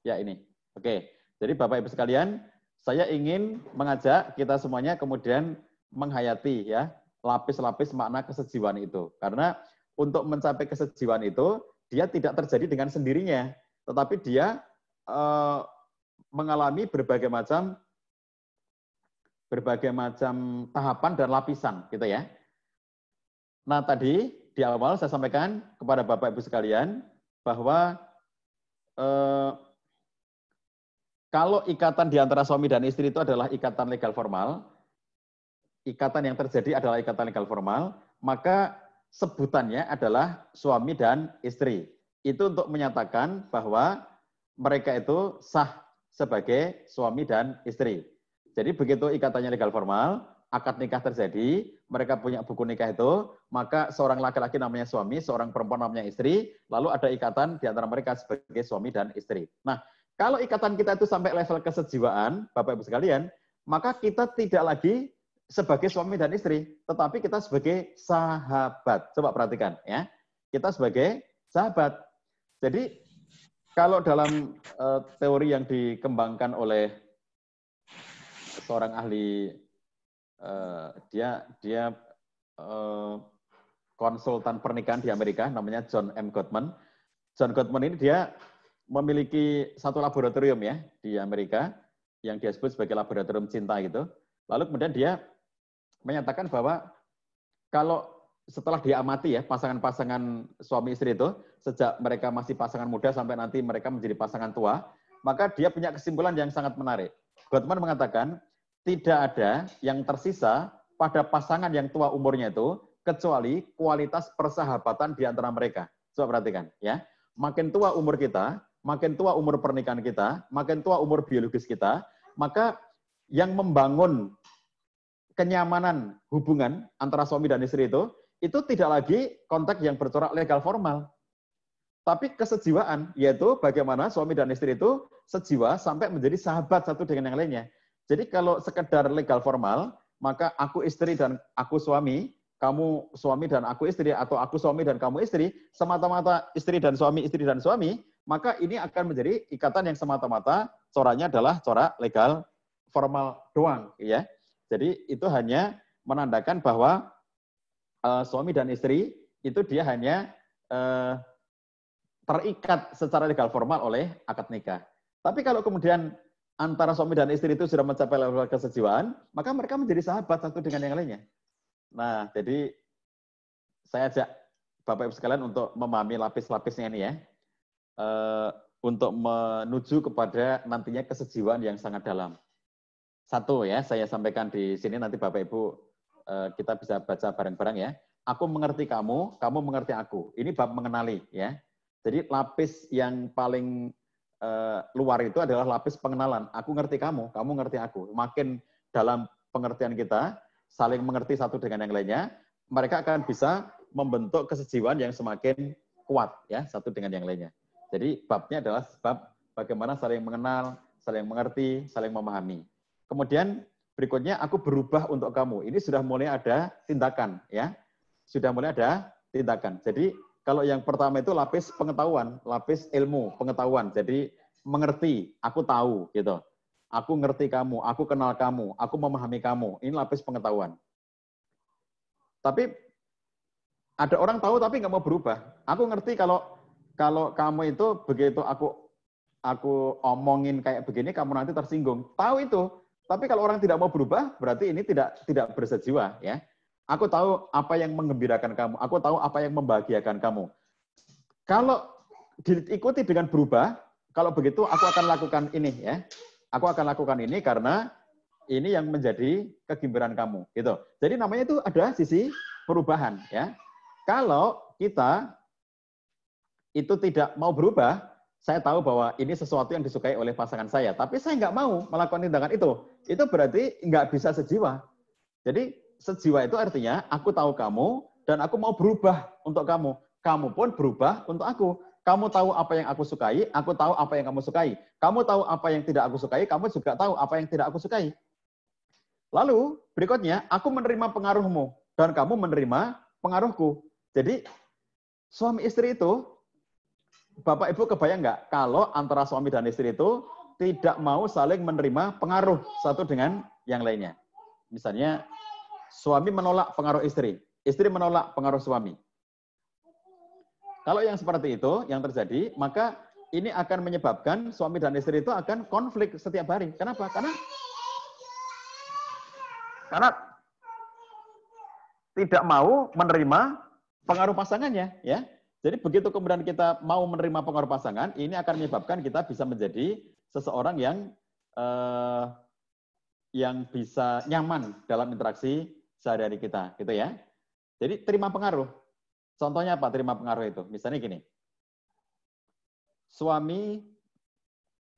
ya ini. Oke. Jadi Bapak-Ibu sekalian, saya ingin mengajak kita semuanya kemudian menghayati ya lapis-lapis makna kesejiwaan itu. Karena untuk mencapai kesejiwaan itu dia tidak terjadi dengan sendirinya, tetapi dia mengalami berbagai macam tahapan dan lapisan, gitu ya. Nah, tadi di awal saya sampaikan kepada Bapak Ibu sekalian bahwa kalau ikatan di antara suami dan istri itu adalah ikatan legal formal, ikatan yang terjadi adalah ikatan legal formal, maka sebutannya adalah suami dan istri. Itu untuk menyatakan bahwa mereka itu sah sebagai suami dan istri. Jadi begitu ikatannya legal formal, akad nikah terjadi, mereka punya buku nikah itu, maka seorang laki-laki namanya suami, seorang perempuan namanya istri, lalu ada ikatan di antara mereka sebagai suami dan istri. Nah, kalau ikatan kita itu sampai level kesejiwaan, Bapak Ibu sekalian, maka kita tidak lagi sebagai suami dan istri, tetapi kita sebagai sahabat. Coba perhatikan ya. Kita sebagai sahabat. Jadi kalau dalam teori yang dikembangkan oleh seorang ahli, dia konsultan pernikahan di Amerika, namanya John M. Gottman. John Gottman ini dia memiliki satu laboratorium ya di Amerika yang dia sebut sebagai laboratorium cinta gitu. Lalu kemudian dia menyatakan bahwa kalau setelah dia amati ya pasangan-pasangan suami istri itu sejak mereka masih pasangan muda sampai nanti mereka menjadi pasangan tua, maka dia punya kesimpulan yang sangat menarik. Gottman mengatakan tidak ada yang tersisa pada pasangan yang tua umurnya itu kecuali kualitas persahabatan di antara mereka. Coba perhatikan ya. Makin tua umur kita, makin tua umur pernikahan kita, makin tua umur biologis kita, maka yang membangun kenyamanan hubungan antara suami dan istri itu tidak lagi konteks yang bercorak legal formal. Tapi kesejiwaan, yaitu bagaimana suami dan istri itu sejiwa sampai menjadi sahabat satu dengan yang lainnya. Jadi kalau sekedar legal formal, maka aku istri dan aku suami, kamu suami dan aku istri, atau aku suami dan kamu istri, semata-mata istri dan suami, maka ini akan menjadi ikatan yang semata-mata coraknya adalah corak legal formal doang. Ya. Jadi itu hanya menandakan bahwa suami dan istri itu dia hanya terikat secara legal formal oleh akad nikah. Tapi kalau kemudian antara suami dan istri itu sudah mencapai level kesejiwaan, maka mereka menjadi sahabat satu dengan yang lainnya. Nah, jadi saya ajak Bapak Ibu sekalian untuk memahami lapis-lapisnya ini ya, untuk menuju kepada nantinya kesejiwaan yang sangat dalam. Satu ya, saya sampaikan di sini nanti Bapak Ibu kita bisa baca bareng-bareng ya. Aku mengerti kamu, kamu mengerti aku. Ini bab mengenali ya. Jadi lapis yang paling luar itu adalah lapis pengenalan. Aku ngerti kamu, kamu ngerti aku. Makin dalam pengertian kita, saling mengerti satu dengan yang lainnya, mereka akan bisa membentuk kesejiwaan yang semakin kuat ya satu dengan yang lainnya. Jadi babnya adalah bab bagaimana saling mengenal, saling mengerti, saling memahami. Kemudian berikutnya aku berubah untuk kamu. Ini sudah mulai ada tindakan ya. Sudah mulai ada tindakan. Jadi kalau yang pertama itu lapis pengetahuan, lapis ilmu, pengetahuan. Jadi mengerti, aku tahu gitu. Aku ngerti kamu, aku kenal kamu, aku memahami kamu. Ini lapis pengetahuan. Tapi ada orang tahu tapi nggak mau berubah. Aku ngerti kalau kamu itu begitu aku omongin kayak begini, kamu nanti tersinggung. Tahu itu. Tapi kalau orang tidak mau berubah, berarti ini tidak bersejiwa ya. Aku tahu apa yang menggembirakan kamu, aku tahu apa yang membahagiakan kamu. Kalau diikuti dengan berubah, kalau begitu aku akan lakukan ini ya. Aku akan lakukan ini karena ini yang menjadi kegembiraan kamu, gitu. Jadi namanya itu ada sisi perubahan ya. Kalau kita itu tidak mau berubah, saya tahu bahwa ini sesuatu yang disukai oleh pasangan saya, tapi saya nggak mau melakukan tindakan itu berarti nggak bisa sejiwa. Jadi sejiwa itu artinya aku tahu kamu dan aku mau berubah untuk kamu. Kamu pun berubah untuk aku. Kamu tahu apa yang aku sukai, aku tahu apa yang kamu sukai. Kamu tahu apa yang tidak aku sukai, kamu juga tahu apa yang tidak aku sukai. Lalu berikutnya, aku menerima pengaruhmu dan kamu menerima pengaruhku. Jadi suami istri itu, Bapak Ibu kebayang nggak kalau antara suami dan istri itu tidak mau saling menerima pengaruh satu dengan yang lainnya. Misalnya suami menolak pengaruh istri, istri menolak pengaruh suami. Kalau yang seperti itu yang terjadi, maka ini akan menyebabkan suami dan istri itu akan konflik setiap hari. Kenapa? Karena tidak mau menerima pengaruh pasangannya, ya. Jadi begitu kemudian kita mau menerima pengaruh pasangan, ini akan menyebabkan kita bisa menjadi seseorang yang yang bisa nyaman dalam interaksi sehari-hari kita, gitu ya. Jadi terima pengaruh. Contohnya apa terima pengaruh itu? Misalnya gini, suami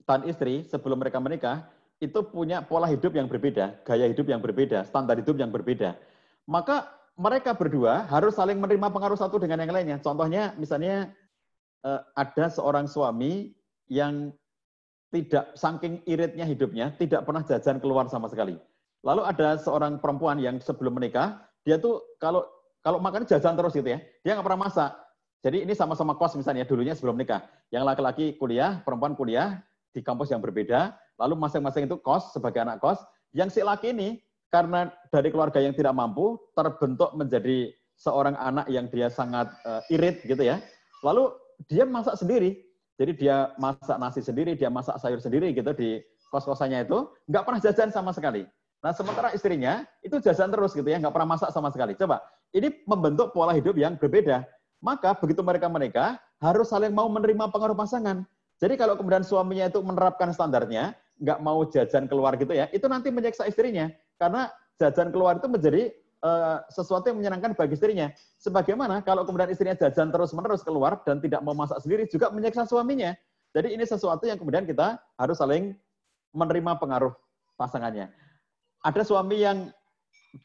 dan istri sebelum mereka menikah itu punya pola hidup yang berbeda, gaya hidup yang berbeda, standar hidup yang berbeda. Maka mereka berdua harus saling menerima pengaruh satu dengan yang lainnya. Contohnya misalnya ada seorang suami yang tidak saking iritnya hidupnya, tidak pernah jajan keluar sama sekali. Lalu ada seorang perempuan yang sebelum menikah, dia tuh kalau makan jajan terus gitu ya, dia nggak pernah masak. Jadi ini sama-sama kos misalnya dulunya sebelum nikah. Yang laki-laki kuliah, perempuan kuliah di kampus yang berbeda, lalu masing-masing itu kos sebagai anak kos. Yang si laki ini karena dari keluarga yang tidak mampu terbentuk menjadi seorang anak yang dia sangat irit gitu ya. Lalu dia masak sendiri. Jadi dia masak nasi sendiri, dia masak sayur sendiri gitu di kos-kosannya itu, nggak pernah jajan sama sekali. Nah, sementara istrinya itu jajan terus gitu ya, nggak pernah masak sama sekali. Coba, ini membentuk pola hidup yang berbeda. Maka begitu mereka menikah, harus saling mau menerima pengaruh pasangan. Jadi kalau kemudian suaminya itu menerapkan standarnya, nggak mau jajan keluar gitu ya, itu nanti menyiksa istrinya. Karena jajan keluar itu menjadi sesuatu yang menyenangkan bagi istrinya. Sebagaimana kalau kemudian istrinya jajan terus-menerus keluar dan tidak mau masak sendiri, juga menyiksa suaminya. Jadi ini sesuatu yang kemudian kita harus saling menerima pengaruh pasangannya. Ada suami yang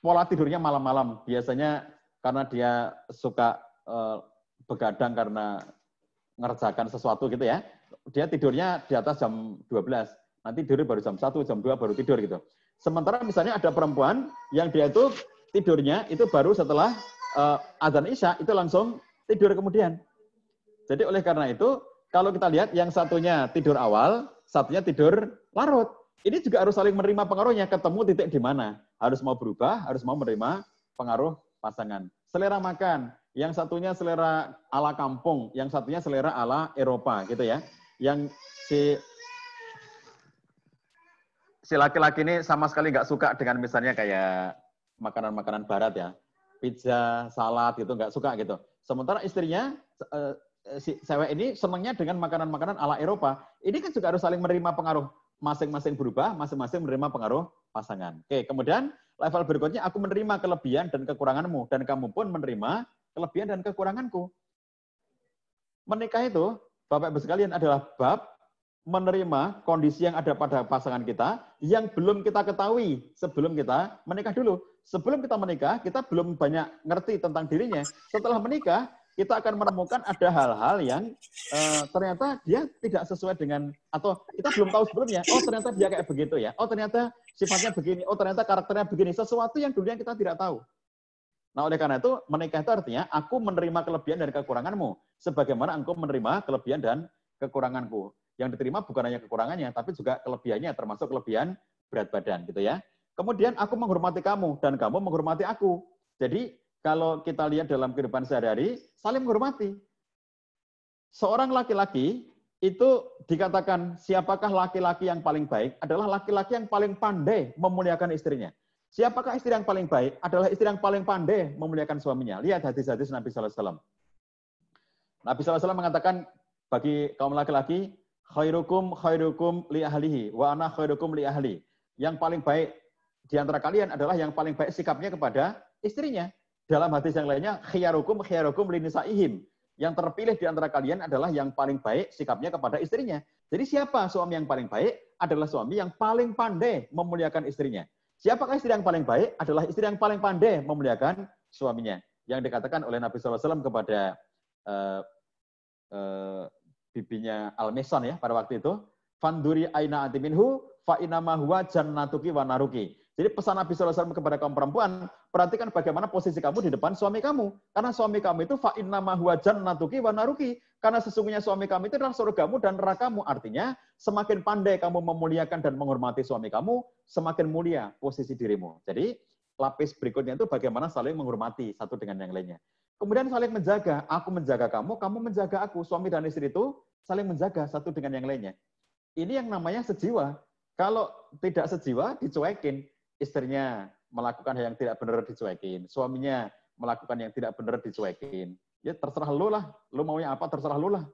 pola tidurnya malam-malam, biasanya karena dia suka begadang karena ngerjakan sesuatu gitu ya, dia tidurnya di atas jam 12, nanti tidur baru jam 1, jam 2 baru tidur gitu. Sementara misalnya ada perempuan yang dia itu tidurnya itu baru setelah azan Isya, itu langsung tidur kemudian. Jadi oleh karena itu, kalau kita lihat yang satunya tidur awal, satunya tidur larut. Ini juga harus saling menerima pengaruhnya, ketemu titik di mana. Harus mau berubah, harus mau menerima pengaruh pasangan. Selera makan, yang satunya selera ala kampung, yang satunya selera ala Eropa gitu ya. Yang si laki-laki ini sama sekali nggak suka dengan misalnya kayak makanan-makanan barat ya, pizza, salad gitu, nggak suka gitu. Sementara istrinya, si cewek ini senangnya dengan makanan-makanan ala Eropa. Ini kan juga harus saling menerima pengaruh. Masing-masing berubah, masing-masing menerima pengaruh pasangan. Oke, kemudian level berikutnya, aku menerima kelebihan dan kekuranganmu, dan kamu pun menerima kelebihan dan kekuranganku. Menikah itu, Bapak-Ibu sekalian, adalah bab menerima kondisi yang ada pada pasangan kita yang belum kita ketahui sebelum kita menikah dulu. Sebelum kita menikah, kita belum banyak ngerti tentang dirinya. Setelah menikah, kita akan menemukan ada hal-hal yang ternyata dia tidak sesuai dengan, atau kita belum tahu sebelumnya, oh ternyata dia kayak begitu ya, oh ternyata sifatnya begini, oh ternyata karakternya begini, sesuatu yang dulunya kita tidak tahu. Nah, oleh karena itu, menikah itu artinya aku menerima kelebihan dan kekuranganmu, sebagaimana engkau menerima kelebihan dan kekuranganku. Yang diterima bukan hanya kekurangannya, tapi juga kelebihannya, termasuk kelebihan berat badan, gitu ya. Kemudian aku menghormati kamu, dan kamu menghormati aku. Jadi, kalau kita lihat dalam kehidupan sehari-hari, saling menghormati. Seorang laki-laki itu dikatakan siapakah laki-laki yang paling baik, adalah laki-laki yang paling pandai memuliakan istrinya. Siapakah istri yang paling baik? Adalah istri yang paling pandai memuliakan suaminya. Lihat hadis-hadis Nabi SAW. Nabi SAW mengatakan bagi kaum laki-laki, khairukum khairukum li ahlihi, wa ana khairukum li ahli. Yang paling baik di antara kalian adalah yang paling baik sikapnya kepada istrinya. Dalam hadis yang lainnya, khiyarukum khiyarukum li nisaihim. Yang terpilih di antara kalian adalah yang paling baik sikapnya kepada istrinya. Jadi siapa suami yang paling baik? Adalah suami yang paling pandai memuliakan istrinya. Siapakah istri yang paling baik? Adalah istri yang paling pandai memuliakan suaminya. Yang dikatakan oleh Nabi SAW kepada bibinya Al-Meson ya pada waktu itu, fanduri aina antiminhu fa inama huwa jannatuki wa naruki. Jadi pesan Nabi SAW kepada kaum perempuan, perhatikan bagaimana posisi kamu di depan suami kamu. Karena suami kamu itu fa innama huwa jannatuki wa naruki. Karena sesungguhnya suami kamu itu adalah surgamu dan nerakamu. Artinya, semakin pandai kamu memuliakan dan menghormati suami kamu, semakin mulia posisi dirimu. Jadi, lapis berikutnya itu bagaimana saling menghormati satu dengan yang lainnya. Kemudian saling menjaga. Aku menjaga kamu, kamu menjaga aku. Suami dan istri itu saling menjaga satu dengan yang lainnya. Ini yang namanya sejiwa. Kalau tidak sejiwa, dicuekin. Istrinya melakukan hal yang tidak benar dicuekin, suaminya melakukan yang tidak benar dicuekin. Ya terserah lu lah, lu maunya apa terserah lu lah.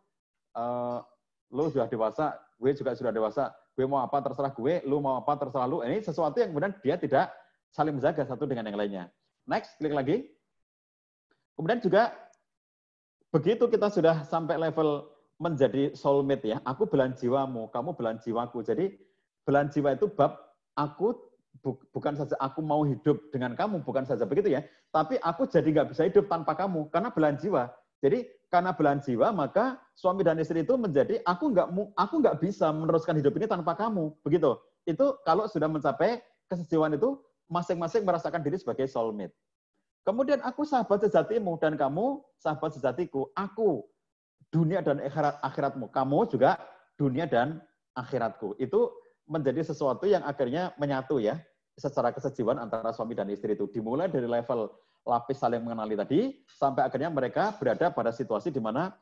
Lu sudah dewasa, gue juga sudah dewasa, gue mau apa terserah gue, lu mau apa terserah lu. Ini sesuatu yang kemudian dia tidak saling menjaga satu dengan yang lainnya. Next, klik lagi. Kemudian juga begitu kita sudah sampai level menjadi soulmate ya, aku belahan jiwamu, kamu belahan jiwaku. Jadi belahan jiwa itu bab aku bukan saja aku mau hidup dengan kamu, bukan saja begitu ya, tapi aku jadi nggak bisa hidup tanpa kamu karena belahan jiwa. Jadi karena belahan jiwa maka suami dan istri itu menjadi aku nggak bisa meneruskan hidup ini tanpa kamu, begitu. Itu kalau sudah mencapai kesejiwaan itu masing-masing merasakan diri sebagai soulmate. Kemudian aku sahabat sejatimu dan kamu sahabat sejatiku. Aku dunia dan akhiratmu. Kamu juga dunia dan akhiratku. Itu menjadi sesuatu yang akhirnya menyatu ya secara kesejiwaan antara suami dan istri itu. Dimulai dari level lapis saling mengenali tadi sampai akhirnya mereka berada pada situasi di mana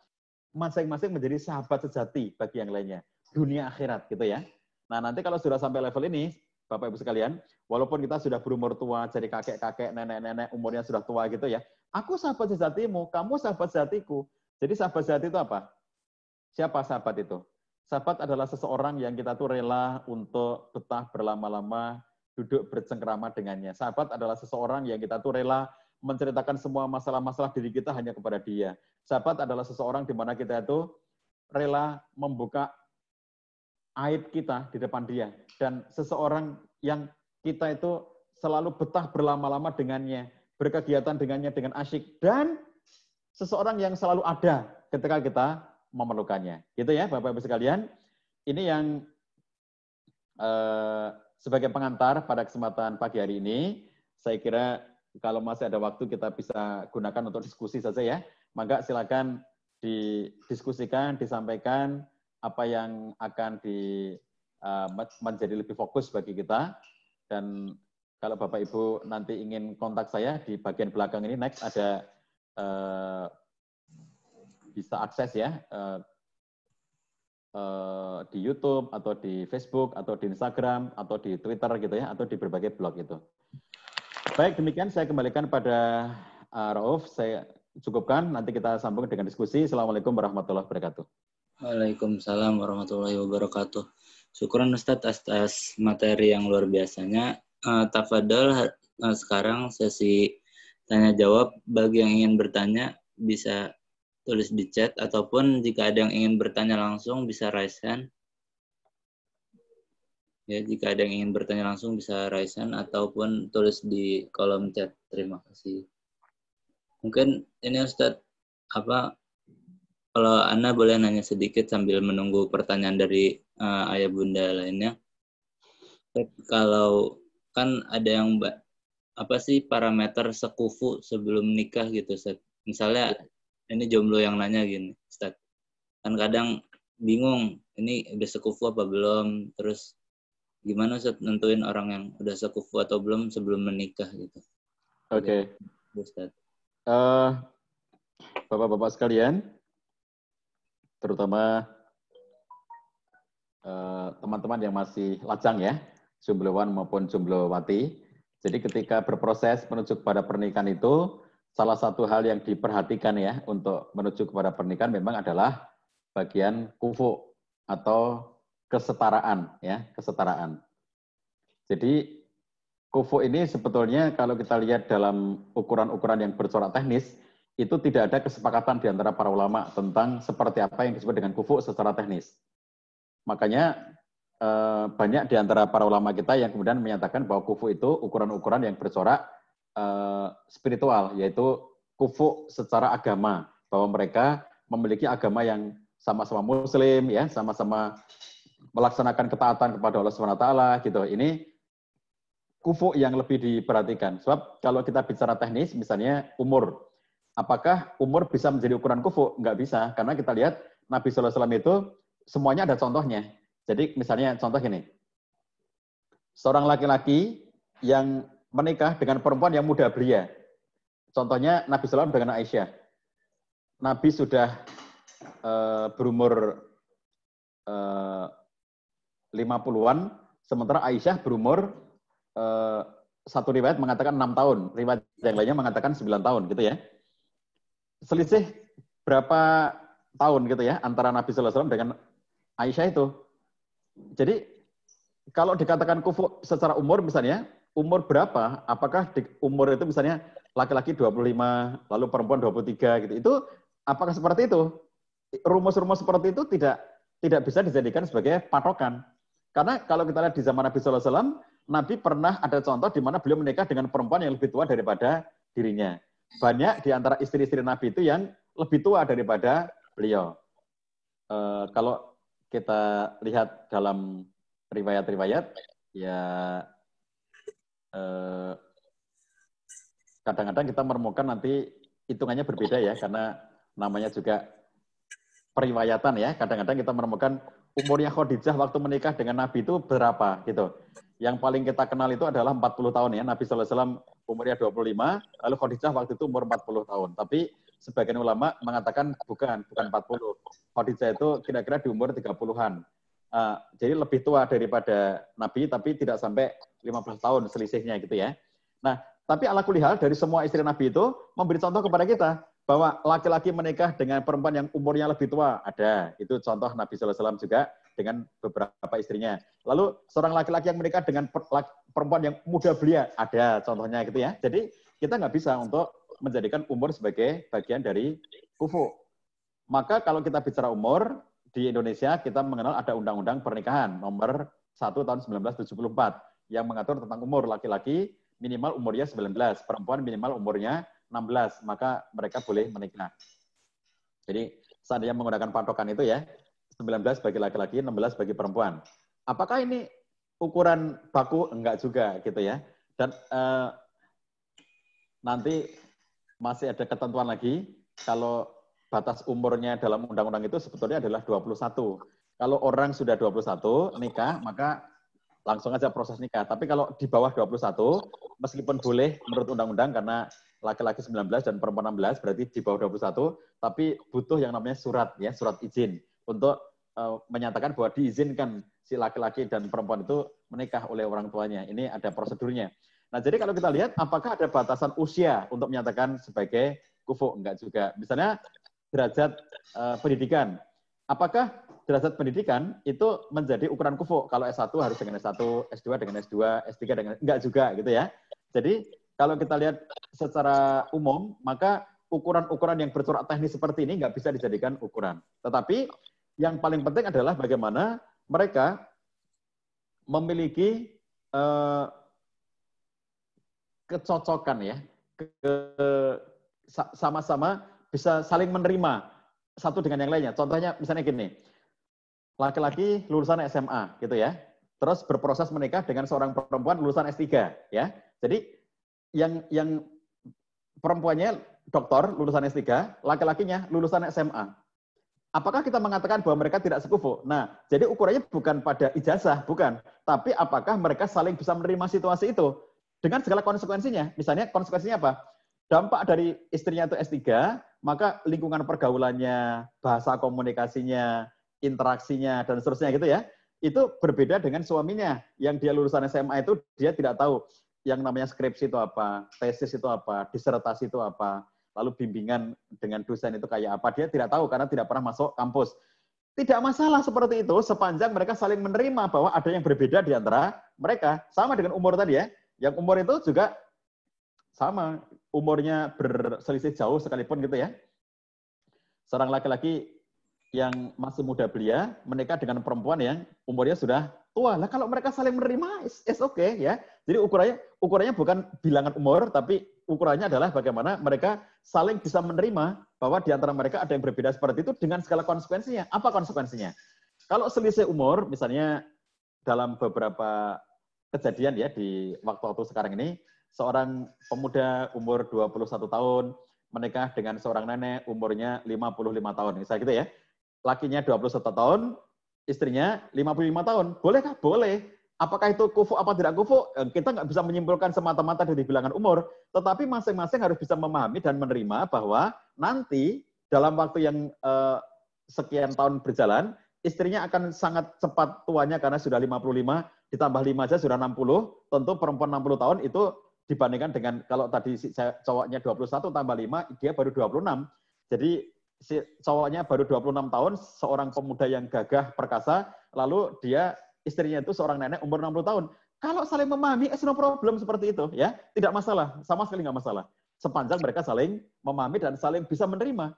masing-masing menjadi sahabat sejati bagi yang lainnya. Dunia akhirat gitu ya. Nah, nanti kalau sudah sampai level ini, Bapak Ibu sekalian, walaupun kita sudah berumur tua, jadi kakek-kakek, nenek-nenek, umurnya sudah tua gitu ya, aku sahabat sejatimu, kamu sahabat sejatiku. Jadi sahabat sejati itu apa? Siapa sahabat itu? Sahabat adalah seseorang yang kita tuh rela untuk betah berlama-lama, duduk bercengkrama dengannya. Sahabat adalah seseorang yang kita tuh rela menceritakan semua masalah-masalah diri kita hanya kepada dia. Sahabat adalah seseorang di mana kita itu rela membuka aib kita di depan dia. Dan seseorang yang kita itu selalu betah berlama-lama dengannya, berkegiatan dengannya dengan asyik, dan seseorang yang selalu ada ketika kita memerlukannya. Gitu ya Bapak-Ibu sekalian. Ini yang sebagai pengantar pada kesempatan pagi hari ini, saya kira kalau masih ada waktu kita bisa gunakan untuk diskusi saja ya. Maka silakan didiskusikan, disampaikan apa yang akan menjadi lebih fokus bagi kita. Dan kalau Bapak Ibu nanti ingin kontak saya di bagian belakang ini, next ada bisa akses ya di YouTube atau di Facebook atau di Instagram atau di Twitter gitu ya, atau di berbagai blog itu. Baik, demikian saya kembalikan pada Rauf. Saya cukupkan, nanti kita sambung dengan diskusi. Assalamualaikum warahmatullahi wabarakatuh. Waalaikumsalam warahmatullahi wabarakatuh. Syukuran Ustadz atas materi yang luar biasanya. Tafadhol, sekarang sesi tanya jawab. Bagi yang ingin bertanya bisa tulis di chat, ataupun jika ada yang ingin bertanya langsung bisa raise hand. Ya, jika ada yang ingin bertanya langsung bisa raise hand ataupun tulis di kolom chat. Terima kasih. Mungkin ini Ustadz, kalau Anda boleh nanya sedikit sambil menunggu pertanyaan dari ayah bunda lainnya. Kalau kan ada yang apa sih parameter sekufu sebelum nikah gitu, Ustaz. Misalnya ini jomblo yang nanya gini, Ustaz. Kan kadang bingung, ini udah sekufu apa belum? Terus gimana Ustaz nentuin orang yang udah sekufu atau belum sebelum menikah gitu? Oke. Ustaz. Bapak-bapak sekalian, terutama teman-teman yang masih lajang ya, jombloan maupun jomblowati. Jadi ketika berproses menuju kepada pernikahan itu, salah satu hal yang diperhatikan ya untuk menuju kepada pernikahan memang adalah bagian kufu atau kesetaraan ya, kesetaraan. Jadi kufu ini sebetulnya kalau kita lihat dalam ukuran-ukuran yang bercorak teknis, itu tidak ada kesepakatan di antara para ulama tentang seperti apa yang disebut dengan kufu secara teknis. Makanya banyak di antara para ulama kita yang kemudian menyatakan bahwa kufu itu ukuran-ukuran yang bercorak spiritual, yaitu kufu secara agama, bahwa mereka memiliki agama yang sama-sama muslim, ya, sama-sama melaksanakan ketaatan kepada Allah SWT, gitu. Ini kufu yang lebih diperhatikan. Sebab kalau kita bicara teknis, misalnya umur, apakah umur bisa menjadi ukuran kufu? Enggak bisa, karena kita lihat Nabi SAW itu semuanya ada contohnya. Jadi misalnya contoh gini, seorang laki-laki yang menikah dengan perempuan yang muda belia. Contohnya Nabi SAW dengan Aisyah. Nabi sudah berumur 50-an, sementara Aisyah berumur satu riwayat mengatakan 6 tahun, riwayat yang lainnya mengatakan 9 tahun gitu ya. Selisih berapa tahun gitu ya antara Nabi SAW dengan Aisyah itu. Jadi kalau dikatakan kufu secara umur misalnya, umur berapa? Apakah umur itu misalnya laki-laki 25, lalu perempuan 23 gitu. Itu apakah seperti itu? Rumus-rumus seperti itu tidak bisa dijadikan sebagai patokan. Karena kalau kita lihat di zaman Nabi SAW, Nabi pernah ada contoh di mana beliau menikah dengan perempuan yang lebih tua daripada dirinya. Banyak di antara istri-istri Nabi itu yang lebih tua daripada beliau. Kalau kita lihat dalam riwayat-riwayat, ya kadang-kadang kita menemukan nanti hitungannya berbeda ya, karena namanya juga periwayatan ya. Kadang-kadang kita menemukan umurnya Khadijah waktu menikah dengan Nabi itu berapa gitu. Yang paling kita kenal itu adalah 40 tahun ya. Nabi SAW umurnya 25, lalu Khadijah waktu itu umur 40 tahun. Tapi sebagian ulama mengatakan bukan 40. Khadijah itu kira-kira di umur 30-an. Jadi lebih tua daripada Nabi, tapi tidak sampai 15 tahun selisihnya gitu ya. Nah, tapi ala kulli hal dari semua istri Nabi itu memberi contoh kepada kita bahwa laki-laki menikah dengan perempuan yang umurnya lebih tua, ada. Itu contoh Nabi SAW juga dengan beberapa istrinya. Lalu seorang laki-laki yang menikah dengan perempuan yang muda belia, ada contohnya gitu ya. Jadi kita nggak bisa untuk menjadikan umur sebagai bagian dari kufu. Maka kalau kita bicara umur, di Indonesia kita mengenal ada Undang-Undang Pernikahan nomor 1 tahun 1974 yang mengatur tentang umur laki-laki minimal umurnya 19, perempuan minimal umurnya 16, maka mereka boleh menikah. Jadi seandainya menggunakan patokan itu ya, 19 bagi laki-laki, 16 bagi perempuan. Apakah ini ukuran baku? Enggak juga gitu ya. Dan nanti masih ada ketentuan lagi, kalau batas umurnya dalam undang-undang itu sebetulnya adalah 21. Kalau orang sudah 21 nikah, maka langsung aja proses nikah. Tapi kalau di bawah 21, meskipun boleh menurut undang-undang karena laki-laki 19 dan perempuan 16, berarti di bawah 21, tapi butuh yang namanya surat ya, surat izin untuk menyatakan bahwa diizinkan si laki-laki dan perempuan itu menikah oleh orang tuanya. Ini ada prosedurnya. Nah, jadi kalau kita lihat apakah ada batasan usia untuk menyatakan sebagai kufu? Enggak juga. Misalnya derajat pendidikan. Apakah derajat pendidikan itu menjadi ukuran kufu? Kalau S1 harus dengan S1, S2 dengan S2, S3 dengan... Enggak juga gitu ya. Jadi kalau kita lihat secara umum, maka ukuran-ukuran yang bercorak teknis seperti ini nggak bisa dijadikan ukuran. Tetapi yang paling penting adalah bagaimana mereka memiliki kecocokan ya, sama-sama bisa saling menerima satu dengan yang lainnya. Contohnya misalnya gini, laki-laki lulusan SMA gitu ya, terus berproses menikah dengan seorang perempuan lulusan S3 ya. Jadi yang perempuannya doktor lulusan S3, laki-lakinya lulusan SMA. Apakah kita mengatakan bahwa mereka tidak sekufu? Nah, jadi ukurannya bukan pada ijazah, bukan. Tapi apakah mereka saling bisa menerima situasi itu dengan segala konsekuensinya? Misalnya konsekuensinya apa? Dampak dari istrinya itu S3, maka lingkungan pergaulannya, bahasa komunikasinya, interaksinya, dan seterusnya gitu ya, itu berbeda dengan suaminya. Yang dia lulusan SMA itu, dia tidak tahu yang namanya skripsi itu apa, tesis itu apa, disertasi itu apa, lalu bimbingan dengan dosen itu kayak apa, dia tidak tahu karena tidak pernah masuk kampus. Tidak masalah seperti itu, sepanjang mereka saling menerima bahwa ada yang berbeda di antara mereka. Sama dengan umur tadi ya, yang umur itu juga sama, umurnya berselisih jauh sekalipun gitu ya. Seorang laki-laki yang masih muda belia menikah dengan perempuan yang umurnya sudah tua. Nah, kalau mereka saling menerima, it's okay ya. Jadi ukurannya bukan bilangan umur, tapi ukurannya adalah bagaimana mereka saling bisa menerima bahwa di antara mereka ada yang berbeda seperti itu dengan segala konsekuensinya. Apa konsekuensinya? Kalau selisih umur, misalnya dalam beberapa kejadian ya di waktu-waktu sekarang ini, seorang pemuda umur 21 tahun menikah dengan seorang nenek umurnya 55 tahun. Misalnya gitu ya. Lakinya 21 tahun, istrinya 55 tahun. Bolehkah? Boleh. Apakah itu kufu apa tidak kufu? Kita nggak bisa menyimpulkan semata-mata dari bilangan umur, tetapi masing-masing harus bisa memahami dan menerima bahwa nanti dalam waktu yang sekian tahun berjalan, istrinya akan sangat cepat tuanya karena sudah 55, ditambah 5 aja sudah 60, tentu perempuan 60 tahun itu dibandingkan dengan kalau tadi si cowoknya 21 tambah 5, dia baru 26. Jadi si cowoknya baru 26 tahun, seorang pemuda yang gagah, perkasa, lalu dia istrinya itu seorang nenek umur 60 tahun. Kalau saling memahami, no problem seperti itu, ya, tidak masalah, sama sekali nggak masalah. Sepanjang mereka saling memahami dan saling bisa menerima.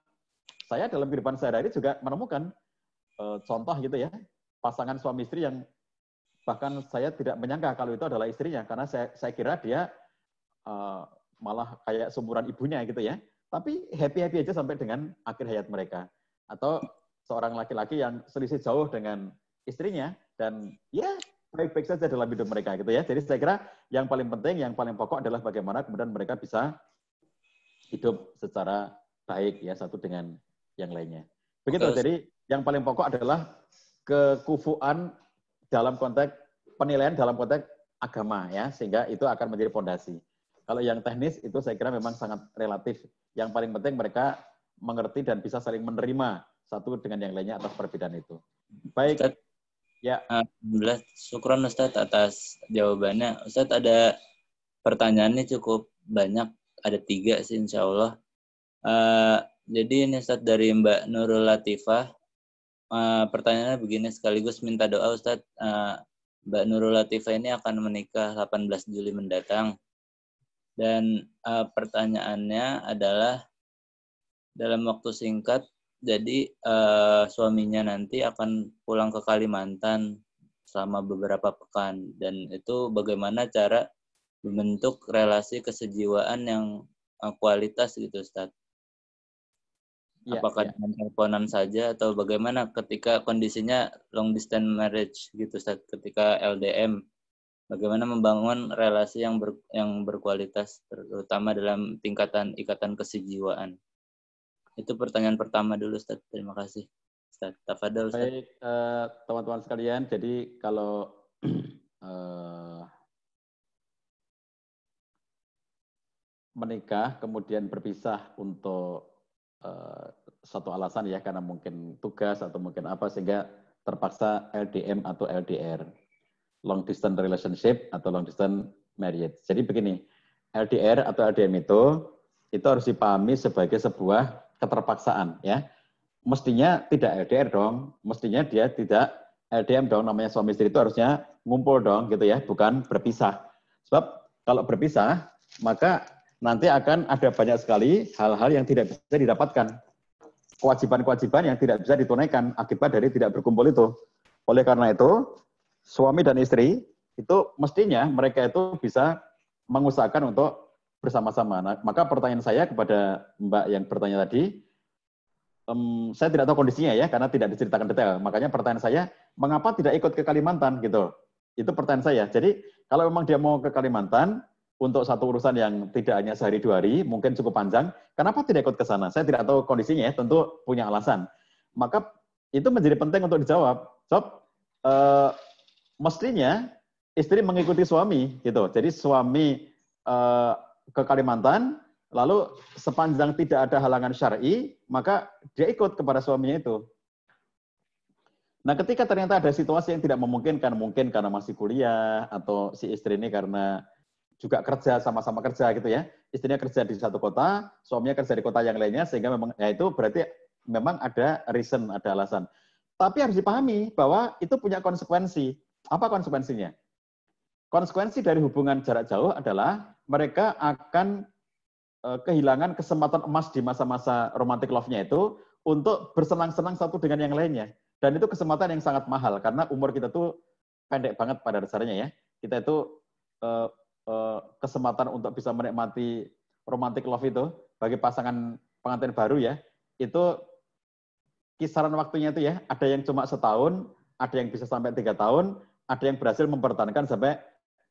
Saya dalam kehidupan sehari-hari juga menemukan contoh gitu ya, pasangan suami istri yang bahkan saya tidak menyangka kalau itu adalah istrinya, karena saya kira dia malah kayak seumuran ibunya gitu ya. Tapi happy-happy aja sampai dengan akhir hayat mereka. Atau seorang laki-laki yang selisih jauh dengan istrinya dan ya baik-baik saja dalam hidup mereka gitu ya. Jadi saya kira yang paling penting, yang paling pokok adalah bagaimana kemudian mereka bisa hidup secara baik ya satu dengan yang lainnya. Begitu. Jadi yang paling pokok adalah kekufuan dalam konteks penilaian dalam konteks agama ya, sehingga itu akan menjadi fondasi. Kalau yang teknis itu saya kira memang sangat relatif. Yang paling penting mereka mengerti dan bisa saling menerima satu dengan yang lainnya atas perbedaan itu. Baik. Ustadz, ya. Alhamdulillah, syukron Ustadz atas jawabannya. Ustadz ada pertanyaannya cukup banyak, ada 3 sih insya Allah. Jadi ini Ustadz dari Mbak Nurul Latifah. Pertanyaannya begini, sekaligus minta doa Ustadz. Mbak Nurul Latifah ini akan menikah 18 Juli mendatang. Dan pertanyaannya adalah dalam waktu singkat, jadi suaminya nanti akan pulang ke Kalimantan selama beberapa pekan. Dan itu bagaimana cara membentuk relasi kesejiwaan yang kualitas gitu Ustadz? Apakah dengan teleponan saja atau bagaimana ketika kondisinya long distance marriage gitu Ustadz, ketika LDM? Bagaimana membangun relasi yang berkualitas, terutama dalam tingkatan ikatan kesejiwaan. Itu pertanyaan pertama dulu, Ustaz. Terima kasih. Ustaz, tafadhol, Ustaz. Baik, teman-teman sekalian. Jadi kalau menikah kemudian berpisah untuk satu alasan ya, karena mungkin tugas atau mungkin apa, sehingga terpaksa LDM atau LDR. Long distance relationship atau long distance marriage. Jadi begini, LDR atau LDM itu harus dipahami sebagai sebuah keterpaksaan ya. Mestinya tidak LDR dong, mestinya dia tidak LDM dong, namanya suami istri itu harusnya ngumpul dong gitu ya, bukan berpisah. Sebab kalau berpisah, maka nanti akan ada banyak sekali hal-hal yang tidak bisa didapatkan. Kewajiban-kewajiban yang tidak bisa ditunaikan akibat dari tidak berkumpul itu. Oleh karena itu, suami dan istri itu mestinya mereka itu bisa mengusahakan untuk bersama-sama. Nah, maka pertanyaan saya kepada Mbak yang bertanya tadi, saya tidak tahu kondisinya ya, karena tidak diceritakan detail. Makanya pertanyaan saya, mengapa tidak ikut ke Kalimantan gitu? Itu pertanyaan saya. Jadi kalau memang dia mau ke Kalimantan untuk satu urusan yang tidak hanya sehari 2 hari, mungkin cukup panjang, kenapa tidak ikut ke sana? Saya tidak tahu kondisinya ya, tentu punya alasan. Maka itu menjadi penting untuk dijawab. Mestinya istri mengikuti suami gitu. Jadi suami ke Kalimantan, lalu sepanjang tidak ada halangan syar'i, maka dia ikut kepada suaminya itu. Nah, ketika ternyata ada situasi yang tidak memungkinkan, mungkin karena masih kuliah atau si istri ini karena juga kerja, sama-sama kerja gitu ya. Istrinya kerja di satu kota, suaminya kerja di kota yang lainnya, sehingga memang ya itu berarti memang ada reason, ada alasan. Tapi harus dipahami bahwa itu punya konsekuensi. Apa konsekuensinya? Konsekuensi dari hubungan jarak jauh adalah mereka akan kehilangan kesempatan emas di masa-masa romantic love-nya itu untuk bersenang-senang satu dengan yang lainnya. Dan itu kesempatan yang sangat mahal, karena umur kita tuh pendek banget pada dasarnya ya. Kita itu kesempatan untuk bisa menikmati romantic love itu bagi pasangan pengantin baru ya, itu kisaran waktunya itu ya, ada yang cuma setahun, ada yang bisa sampai 3 tahun, ada yang berhasil mempertahankan sampai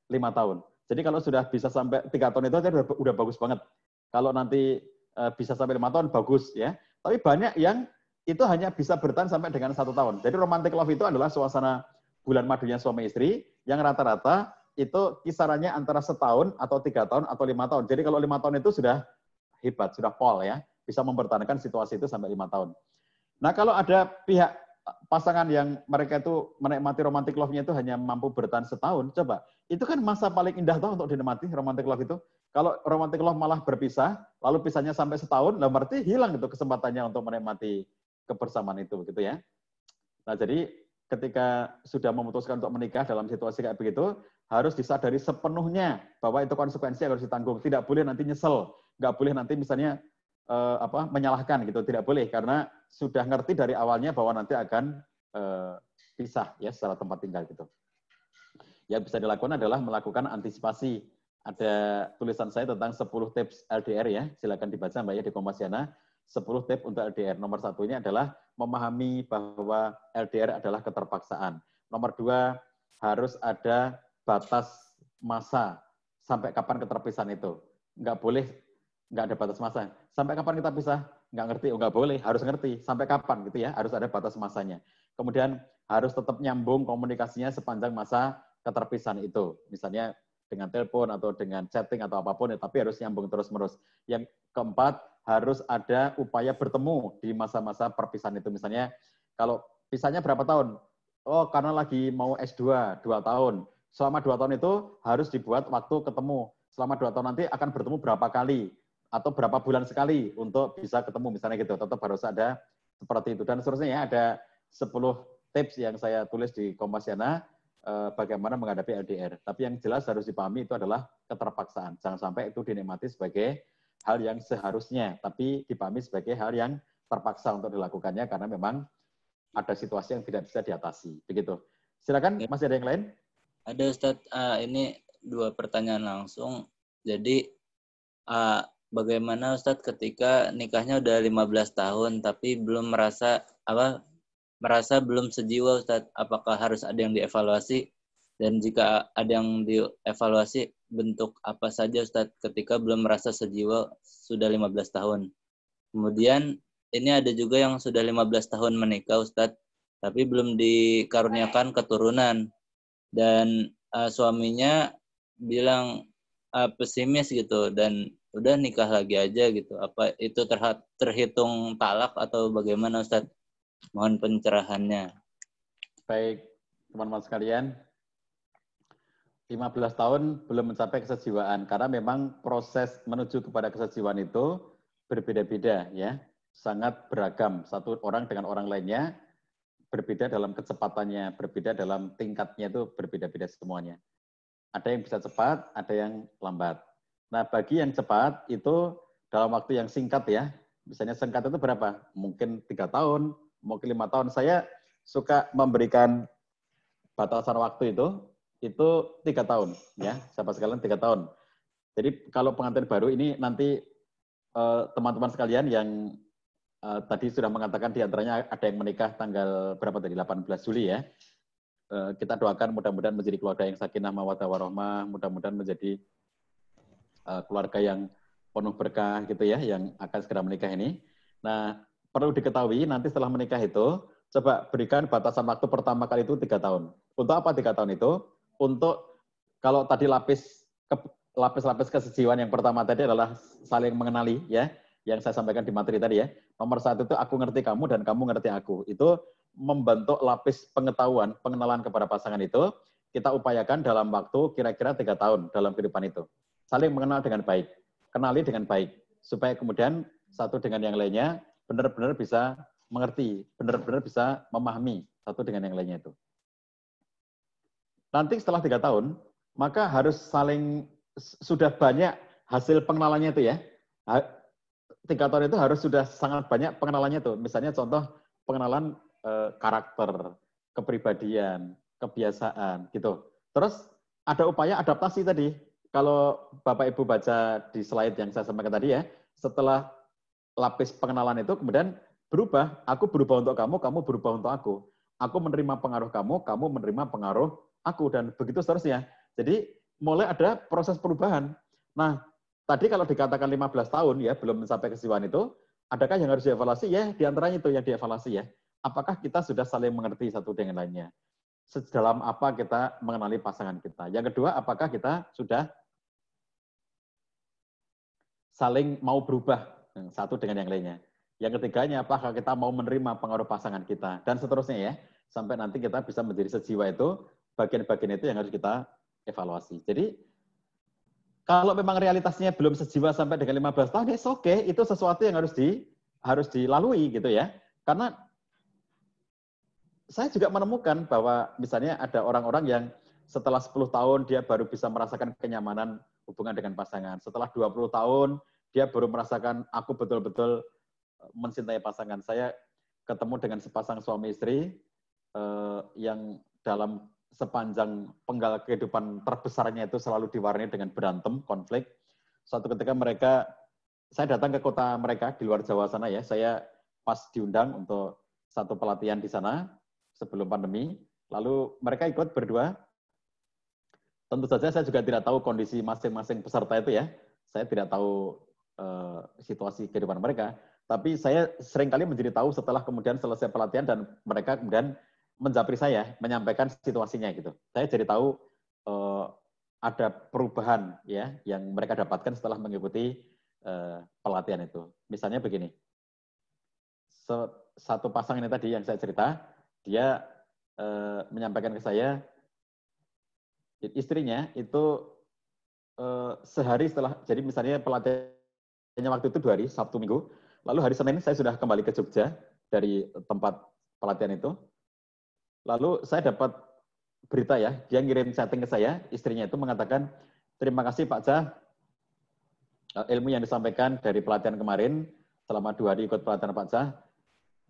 5 tahun. Jadi kalau sudah bisa sampai 3 tahun itu udah bagus banget. Kalau nanti bisa sampai 5 tahun, bagus ya. Tapi banyak yang itu hanya bisa bertahan sampai dengan 1 tahun. Jadi romantic love itu adalah suasana bulan madunya suami istri yang rata-rata itu kisarannya antara setahun atau 3 tahun atau 5 tahun. Jadi kalau 5 tahun itu sudah hebat, sudah pol ya. Bisa mempertahankan situasi itu sampai 5 tahun. Nah kalau ada pihak pasangan yang mereka itu menikmati romantic love-nya itu hanya mampu bertahan setahun, coba. Itu kan masa paling indah tuh untuk dinikmati romantic love itu. Kalau romantic love malah berpisah, lalu pisahnya sampai setahun, lah berarti hilang itu kesempatannya untuk menikmati kebersamaan itu, gitu ya. Nah jadi ketika sudah memutuskan untuk menikah dalam situasi kayak begitu, harus disadari sepenuhnya bahwa itu konsekuensi yang harus ditanggung. Tidak boleh nanti nyesel, nggak boleh nanti misalnya menyalahkan gitu, tidak boleh karena sudah ngerti dari awalnya bahwa nanti akan pisah ya secara tempat tinggal gitu. Yang bisa dilakukan adalah melakukan antisipasi. Ada tulisan saya tentang 10 tips LDR ya, silakan dibaca Mbak ya di Kompasiana. 10 tips untuk LDR. Nomor satunya adalah memahami bahwa LDR adalah keterpaksaan. Nomor 2, harus ada batas masa sampai kapan keterpisahan itu. Nggak boleh, nggak ada batas masa. Sampai kapan kita pisah? Nggak ngerti, nggak boleh, harus ngerti. Sampai kapan gitu ya, harus ada batas masanya. Kemudian harus tetap nyambung komunikasinya sepanjang masa keterpisahan itu. Misalnya dengan telepon atau dengan chatting atau apapun, ya, tapi harus nyambung terus-menerus. Yang keempat, harus ada upaya bertemu di masa-masa perpisahan itu. Misalnya, kalau pisahnya berapa tahun? Oh, karena lagi mau S2, 2 tahun. Selama 2 tahun itu harus dibuat waktu ketemu. Selama 2 tahun nanti akan bertemu berapa kali, atau berapa bulan sekali untuk bisa ketemu, misalnya gitu. Tetap harus ada seperti itu. Dan seterusnya ya, ada 10 tips yang saya tulis di Kompasiana, bagaimana menghadapi LDR. Tapi yang jelas harus dipahami itu adalah keterpaksaan. Jangan sampai itu dinikmati sebagai hal yang seharusnya, tapi dipahami sebagai hal yang terpaksa untuk dilakukannya karena memang ada situasi yang tidak bisa diatasi. Begitu. Silakan, masih ada yang lain? Ada Ustadz, ini 2 pertanyaan langsung. Jadi bagaimana Ustadz ketika nikahnya udah 15 tahun tapi belum merasa belum sejiwa Ustadz, apakah harus ada yang dievaluasi? Dan jika ada yang dievaluasi, bentuk apa saja Ustadz ketika belum merasa sejiwa sudah 15 tahun? Kemudian ini ada juga yang sudah 15 tahun menikah Ustadz, tapi belum dikaruniakan keturunan. Dan suaminya bilang pesimis gitu, dan udah nikah lagi aja gitu. Apa itu terhitung talak atau bagaimana Ustadz? Mohon pencerahannya. Baik, teman-teman sekalian. 15 tahun belum mencapai kesejiwaan, karena memang proses menuju kepada kesejiwaan itu berbeda-beda ya, sangat beragam. Satu orang dengan orang lainnya berbeda dalam kecepatannya, berbeda dalam tingkatnya, itu berbeda-beda semuanya. Ada yang bisa cepat, ada yang lambat. Nah, bagi yang cepat itu dalam waktu yang singkat ya, misalnya singkat itu berapa? Mungkin 3 tahun, mungkin 5 tahun. Saya suka memberikan batasan waktu itu 3 tahun ya, sahabat sekalian, 3 tahun. Jadi kalau pengantin baru ini nanti teman-teman sekalian yang tadi sudah mengatakan diantaranya ada yang menikah tanggal berapa tadi, 18 Juli ya. Kita doakan mudah-mudahan menjadi keluarga yang sakinah mawaddah warahmah, mudah-mudahan menjadi keluarga yang penuh berkah gitu ya, yang akan segera menikah ini. Nah, perlu diketahui nanti setelah menikah itu, coba berikan batasan waktu pertama kali itu 3 tahun. Untuk apa 3 tahun itu? Untuk kalau tadi lapis-lapis kesejiwaan yang pertama tadi adalah saling mengenali ya, yang saya sampaikan di materi tadi ya. Nomor 1 itu aku ngerti kamu dan kamu ngerti aku. Itu membentuk lapis pengetahuan, pengenalan kepada pasangan itu, kita upayakan dalam waktu kira-kira 3 tahun dalam kehidupan itu. Saling mengenal dengan baik, kenali dengan baik, supaya kemudian satu dengan yang lainnya benar-benar bisa mengerti, benar-benar bisa memahami satu dengan yang lainnya itu. Nanti setelah 3 tahun, maka harus sudah banyak hasil pengenalannya itu ya. 3 tahun itu harus sudah sangat banyak pengenalannya itu. Misalnya contoh pengenalan karakter, kepribadian, kebiasaan gitu. Terus ada upaya adaptasi tadi. Kalau Bapak Ibu baca di slide yang saya sampaikan tadi ya, setelah lapis pengenalan itu kemudian berubah, aku berubah untuk kamu, kamu berubah untuk aku. Aku menerima pengaruh kamu, kamu menerima pengaruh aku, dan begitu seterusnya. Jadi mulai ada proses perubahan. Nah, tadi kalau dikatakan 15 tahun ya, belum mencapai kesejiwaan itu, adakah yang harus dievaluasi? Ya, diantaranya itu yang dievaluasi ya. Apakah kita sudah saling mengerti satu dengan lainnya? Sedalam apa kita mengenali pasangan kita? Yang kedua, apakah kita sudah saling mau berubah satu dengan yang lainnya? Yang ketiganya, apakah kita mau menerima pengaruh pasangan kita? Dan seterusnya ya, sampai nanti kita bisa menjadi sejiwa itu, bagian-bagian itu yang harus kita evaluasi. Jadi, kalau memang realitasnya belum sejiwa sampai dengan 15 tahun, ya oke, itu sesuatu yang harus dilalui gitu ya. Karena saya juga menemukan bahwa misalnya ada orang-orang yang setelah 10 tahun dia baru bisa merasakan kenyamanan hubungan dengan pasangan. Setelah 20 tahun dia baru merasakan aku betul-betul mencintai pasangan. Saya ketemu dengan sepasang suami istri yang dalam sepanjang penggal kehidupan terbesarnya itu selalu diwarnai dengan berantem, konflik. Suatu ketika saya datang ke kota mereka di luar Jawa sana ya, saya pas diundang untuk satu pelatihan di sana sebelum pandemi, lalu mereka ikut berdua. Tentu saja saya juga tidak tahu kondisi masing-masing peserta itu ya, saya tidak tahu situasi kehidupan mereka, tapi saya seringkali menjadi tahu setelah kemudian selesai pelatihan dan mereka kemudian menjapri saya, menyampaikan situasinya gitu. Saya jadi tahu ada perubahan ya yang mereka dapatkan setelah mengikuti pelatihan itu. Misalnya begini, satu pasang ini tadi yang saya cerita, dia menyampaikan ke saya, istrinya itu sehari setelah, jadi misalnya pelatihannya waktu itu 2 hari, Sabtu Minggu, lalu hari Senin saya sudah kembali ke Jogja dari tempat pelatihan itu, lalu saya dapat berita ya, dia ngirim chatting ke saya, istrinya itu mengatakan, terima kasih Pak Jah, ilmu yang disampaikan dari pelatihan kemarin, selama 2 hari ikut pelatihan Pak Jah,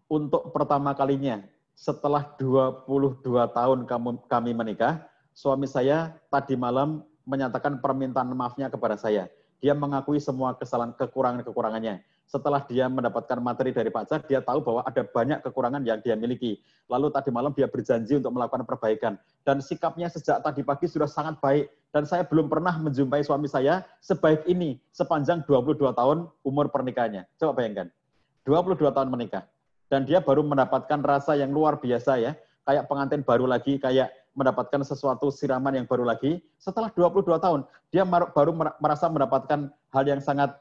untuk pertama kalinya setelah 22 tahun kami menikah, suami saya tadi malam menyatakan permintaan maafnya kepada saya. Dia mengakui semua kesalahan kekurangan-kekurangannya. Setelah dia mendapatkan materi dari Pak Jah, dia tahu bahwa ada banyak kekurangan yang dia miliki. Lalu tadi malam dia berjanji untuk melakukan perbaikan. Dan sikapnya sejak tadi pagi sudah sangat baik. Dan saya belum pernah menjumpai suami saya sebaik ini sepanjang 22 tahun umur pernikahannya. Coba bayangkan, 22 tahun menikah. Dan dia baru mendapatkan rasa yang luar biasa ya, kayak pengantin baru lagi, kayak mendapatkan sesuatu siraman yang baru lagi. Setelah 22 tahun, dia baru merasa mendapatkan hal yang sangat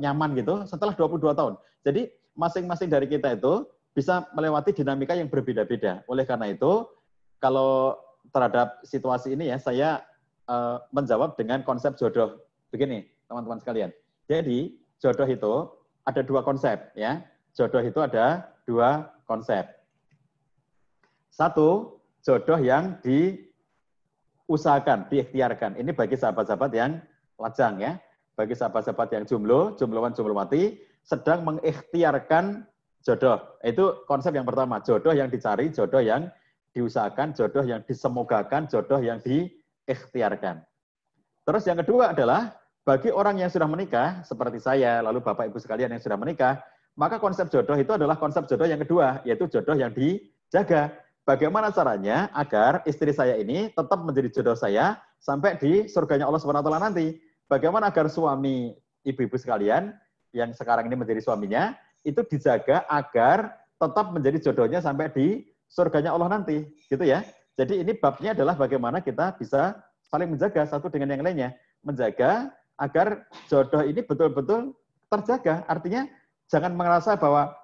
nyaman gitu setelah 22 tahun. Jadi masing-masing dari kita itu bisa melewati dinamika yang berbeda-beda. Oleh karena itu, kalau terhadap situasi ini ya, saya menjawab dengan konsep jodoh. Begini, teman-teman sekalian. Jadi, jodoh itu ada 2 konsep ya. Jodoh itu ada 2 konsep. Satu, jodoh yang diusahakan, diikhtiarkan. Ini bagi sahabat-sahabat yang lajang ya. Bagi sahabat-sahabat yang jomblo, jombloan, jomblowati, sedang mengikhtiarkan jodoh. Itu konsep yang pertama. Jodoh yang dicari, jodoh yang diusahakan, jodoh yang disemogakan, jodoh yang diikhtiarkan. Terus yang kedua adalah, bagi orang yang sudah menikah, seperti saya, lalu Bapak Ibu sekalian yang sudah menikah, maka konsep jodoh itu adalah konsep jodoh yang kedua, yaitu jodoh yang dijaga. Bagaimana caranya agar istri saya ini tetap menjadi jodoh saya sampai di surganya Allah SWT nanti? Bagaimana agar suami ibu-ibu sekalian yang sekarang ini menjadi suaminya, itu dijaga agar tetap menjadi jodohnya sampai di surganya Allah nanti. Gitu ya. Jadi ini babnya adalah bagaimana kita bisa saling menjaga satu dengan yang lainnya. Menjaga agar jodoh ini betul-betul terjaga. Artinya, jangan merasa bahwa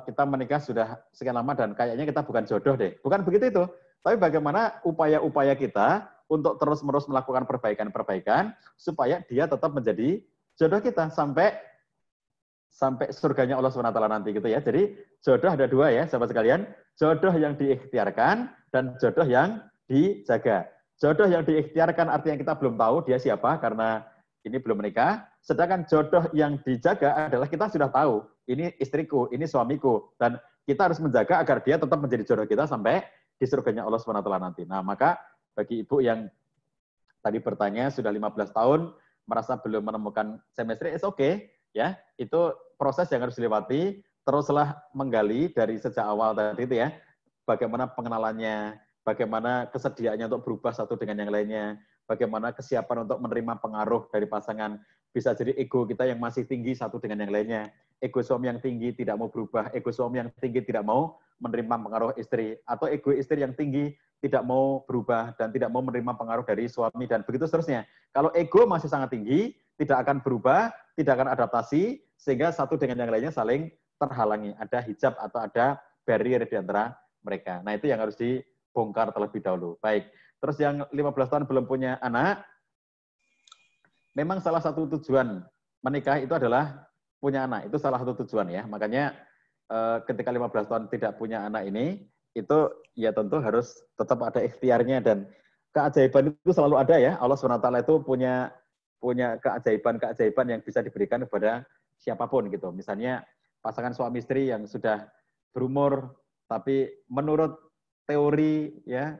kita menikah sudah sekian lama dan kayaknya kita bukan jodoh deh. Bukan begitu itu. Tapi bagaimana upaya-upaya kita untuk terus-menerus melakukan perbaikan-perbaikan supaya dia tetap menjadi jodoh kita sampai surganya Allah SWT nanti gitu ya. Jadi jodoh ada 2 ya sahabat sekalian. Jodoh yang diikhtiarkan dan jodoh yang dijaga. Jodoh yang diikhtiarkan artinya kita belum tahu dia siapa karena ini belum menikah. Sedangkan jodoh yang dijaga adalah kita sudah tahu, ini istriku, ini suamiku. Dan kita harus menjaga agar dia tetap menjadi jodoh kita sampai di surganya Allah SWT nanti. Nah, maka bagi ibu yang tadi bertanya sudah 15 tahun, merasa belum menemukan chemistry, it's okay. Ya, itu proses yang harus dilewati. Teruslah menggali dari sejak awal tadi itu ya, bagaimana pengenalannya, bagaimana kesediaannya untuk berubah satu dengan yang lainnya, bagaimana kesiapan untuk menerima pengaruh dari pasangan. Bisa jadi ego kita yang masih tinggi satu dengan yang lainnya. Ego suami yang tinggi tidak mau berubah, ego suami yang tinggi tidak mau menerima pengaruh istri, atau ego istri yang tinggi tidak mau berubah dan tidak mau menerima pengaruh dari suami, dan begitu seterusnya. Kalau ego masih sangat tinggi, tidak akan berubah, tidak akan adaptasi, sehingga satu dengan yang lainnya saling terhalangi. Ada hijab atau ada barrier di antara mereka. Nah, itu yang harus dibongkar terlebih dahulu. Baik. Terus yang 15 tahun belum punya anak, memang salah satu tujuan menikah itu adalah punya anak. Itu salah satu tujuan ya. Makanya ketika 15 tahun tidak punya anak ini, itu ya tentu harus tetap ada ikhtiarnya, dan keajaiban itu selalu ada ya. Allah SWT itu punya keajaiban-keajaiban yang bisa diberikan kepada siapapun gitu. Misalnya pasangan suami istri yang sudah berumur, tapi menurut teori ya,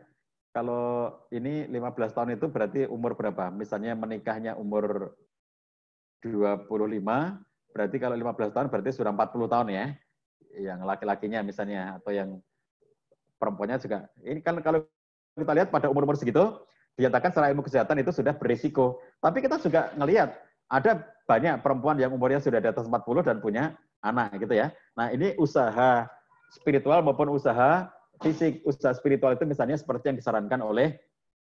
kalau ini 15 tahun itu berarti umur berapa? Misalnya menikahnya umur 25, berarti kalau 15 tahun berarti sudah 40 tahun ya. Yang laki-lakinya misalnya, atau yang perempuannya juga. Ini kan kalau kita lihat pada umur-umur segitu, dinyatakan secara ilmu kesehatan itu sudah berisiko. Tapi kita juga ngelihat, ada banyak perempuan yang umurnya sudah di atas 40 dan punya anak gitu ya. Nah ini usaha spiritual maupun usaha fisik. Usaha spiritual itu misalnya seperti yang disarankan oleh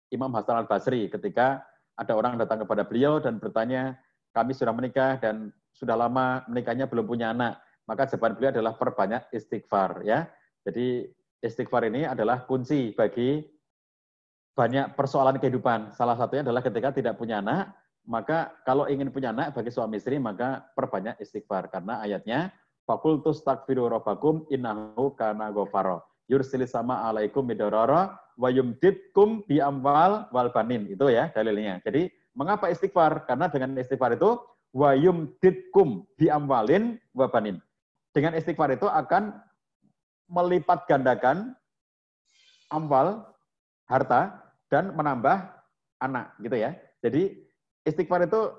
Imam Hasan al-Basri ketika ada orang datang kepada beliau dan bertanya, kami sudah menikah dan sudah lama menikahnya belum punya anak. Maka jawaban beliau adalah perbanyak istighfar ya. Jadi istighfar ini adalah kunci bagi banyak persoalan kehidupan. Salah satunya adalah ketika tidak punya anak, maka kalau ingin punya anak bagi suami istri, maka perbanyak istighfar. Karena ayatnya, Fakultu stakfiru robbakum innahu kana ghafara. Yursilis sama alaikum midororo wa yumdidkum bi amwal wal banin. Itu ya dalilnya. Jadi mengapa istighfar? Karena dengan istighfar itu wa yumdidkum bi amwalin wa banin. Dengan istighfar itu akan melipat gandakan amwal, harta, dan menambah anak gitu ya. Jadi istighfar itu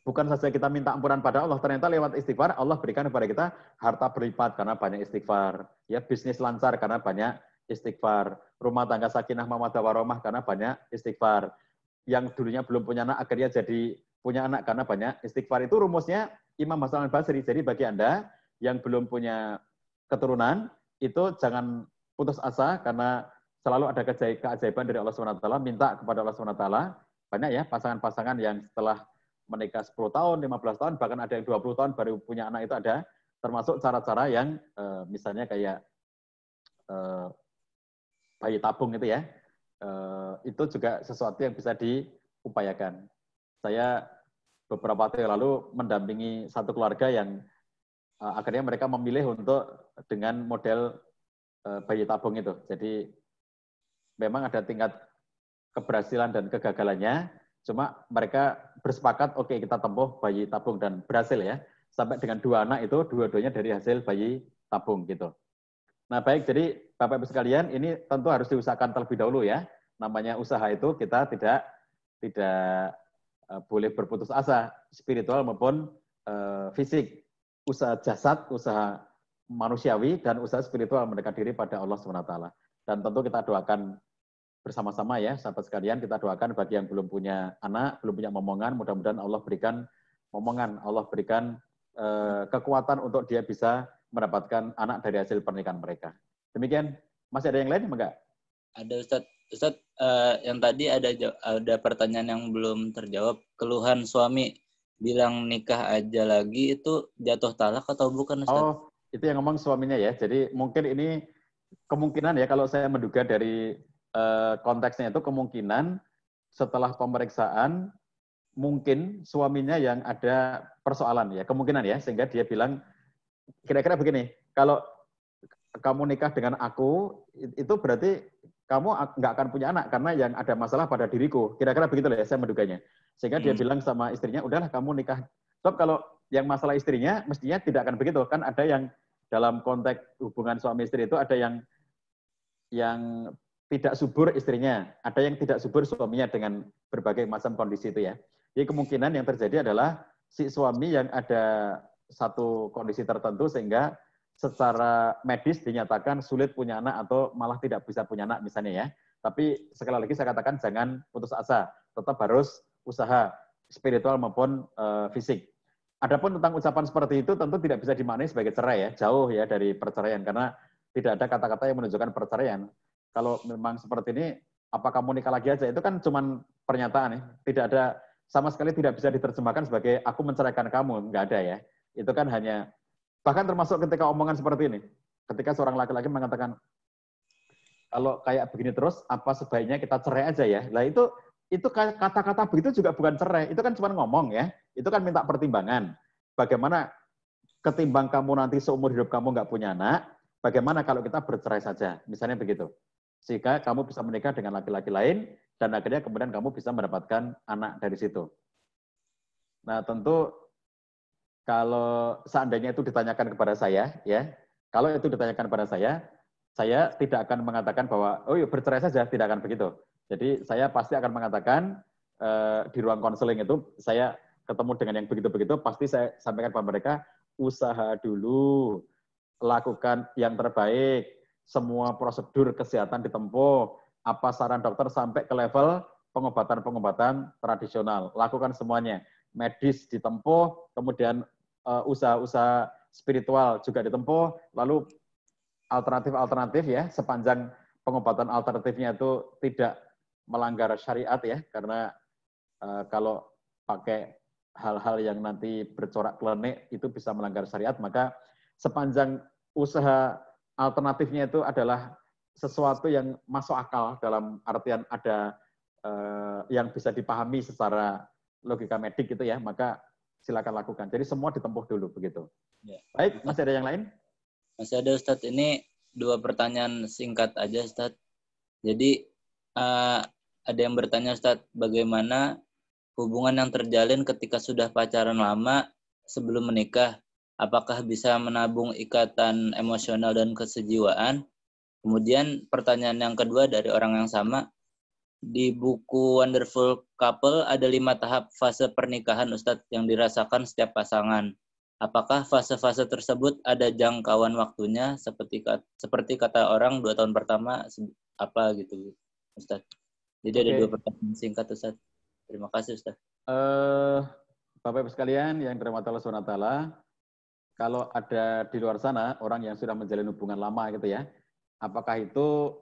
bukan saja kita minta ampunan pada Allah, ternyata lewat istighfar Allah berikan kepada kita harta berlipat karena banyak istighfar, ya bisnis lancar karena banyak istighfar, rumah tangga sakinah mawaddah warahmah karena banyak istighfar, yang dulunya belum punya anak akhirnya jadi punya anak karena banyak istighfar. Itu rumusnya Imam Hasan al-Basri. Jadi bagi Anda yang belum punya keturunan, itu jangan putus asa karena selalu ada keajaiban dari Allah SWT. Minta kepada Allah SWT. Banyak ya pasangan-pasangan yang setelah menikah 10 tahun, 15 tahun, bahkan ada yang 20 tahun baru punya anak itu ada. Termasuk cara-cara yang misalnya kayak bayi tabung itu ya. Itu juga sesuatu yang bisa diupayakan. Saya beberapa tahun lalu mendampingi satu keluarga yang akhirnya mereka memilih untuk dengan model bayi tabung itu. Jadi memang ada tingkat keberhasilan dan kegagalannya, cuma mereka bersepakat, oke, kita tempuh bayi tabung, dan berhasil ya. Sampai dengan 2 anak itu, dua-duanya dari hasil bayi tabung gitu. Nah baik, jadi Bapak-Ibu sekalian, ini tentu harus diusahakan terlebih dahulu ya. Namanya usaha itu kita tidak boleh berputus asa, spiritual maupun fisik. Usaha jasad, usaha manusiawi, dan usaha spiritual mendekatkan diri pada Allah SWT. Dan tentu kita doakan bersama-sama ya, sahabat sekalian, kita doakan bagi yang belum punya anak, belum punya momongan, mudah-mudahan Allah berikan momongan, Allah berikan kekuatan untuk dia bisa mendapatkan anak dari hasil pernikahan mereka. Demikian. Masih ada yang lain enggak? Ada Ustaz, yang tadi ada pertanyaan yang belum terjawab. Keluhan suami bilang nikah aja lagi, itu jatuh talak atau bukan, Ustaz? Oh, itu yang ngomong suaminya ya. Jadi mungkin ini kemungkinan ya, kalau saya menduga dari konteksnya itu kemungkinan setelah pemeriksaan mungkin suaminya yang ada persoalan ya, kemungkinan ya, sehingga dia bilang kira-kira begini, kalau kamu nikah dengan aku itu berarti kamu nggak akan punya anak karena yang ada masalah pada diriku, kira-kira begitu lah ya saya menduganya, sehingga dia bilang sama istrinya, udahlah kamu nikah. Sebab kalau yang masalah istrinya mestinya tidak akan begitu, kan ada yang dalam konteks hubungan suami istri itu ada yang tidak subur istrinya, ada yang tidak subur suaminya dengan berbagai macam kondisi itu ya. Jadi kemungkinan yang terjadi adalah si suami yang ada satu kondisi tertentu sehingga secara medis dinyatakan sulit punya anak atau malah tidak bisa punya anak misalnya ya. Tapi sekali lagi saya katakan jangan putus asa, tetap harus usaha spiritual maupun fisik. Adapun tentang ucapan seperti itu tentu tidak bisa dimaknai sebagai cerai ya, jauh ya dari perceraian karena tidak ada kata-kata yang menunjukkan perceraian. Kalau memang seperti ini, apa kamu nikah lagi aja, itu kan cuma pernyataan ya. Tidak ada, sama sekali tidak bisa diterjemahkan sebagai aku menceraikan kamu, nggak ada ya. Itu kan hanya, bahkan termasuk ketika omongan seperti ini, ketika seorang laki-laki mengatakan, kalau kayak begini terus, apa sebaiknya kita cerai aja ya. Lah itu kata-kata begitu juga bukan cerai, itu kan cuma ngomong ya. Itu kan minta pertimbangan. Bagaimana ketimbang kamu nanti seumur hidup kamu nggak punya anak, bagaimana kalau kita bercerai saja, misalnya begitu. Sehingga kamu bisa menikah dengan laki-laki lain, dan akhirnya kemudian kamu bisa mendapatkan anak dari situ. Nah, tentu kalau seandainya itu ditanyakan kepada saya, ya, kalau itu ditanyakan kepada saya tidak akan mengatakan bahwa, oh ya bercerai saja, tidak akan begitu. Jadi saya pasti akan mengatakan, di ruang konseling itu, saya ketemu dengan yang begitu-begitu, pasti saya sampaikan kepada mereka, usaha dulu, lakukan yang terbaik, semua prosedur kesehatan ditempuh, apa saran dokter sampai ke level pengobatan-pengobatan tradisional. Lakukan semuanya. Medis ditempuh, kemudian usaha-usaha spiritual juga ditempuh, lalu alternatif-alternatif ya, sepanjang pengobatan alternatifnya itu tidak melanggar syariat ya, karena kalau pakai hal-hal yang nanti bercorak klinik itu bisa melanggar syariat, maka sepanjang usaha alternatifnya itu adalah sesuatu yang masuk akal dalam artian ada yang bisa dipahami secara logika medik gitu ya, maka silakan lakukan. Jadi semua ditempuh dulu begitu. Ya. Baik, masih ada yang lain? Masih ada Ustadz, ini 2 pertanyaan singkat aja Ustadz. Jadi ada yang bertanya Ustadz, bagaimana hubungan yang terjalin ketika sudah pacaran lama sebelum menikah? Apakah bisa menabung ikatan emosional dan kesejiwaan? Kemudian pertanyaan yang kedua dari orang yang sama, di buku Wonderful Couple ada 5 tahap fase pernikahan Ustadz yang dirasakan setiap pasangan. Apakah fase-fase tersebut ada jangkauan waktunya seperti kata orang 2 tahun pertama apa gitu Ustadz? Jadi ada 2 pertanyaan singkat Ustadz. Terima kasih Ustadz. Bapak Ibu sekalian yang dirahmati Allah SWT, kalau ada di luar sana orang yang sudah menjalin hubungan lama gitu ya, apakah itu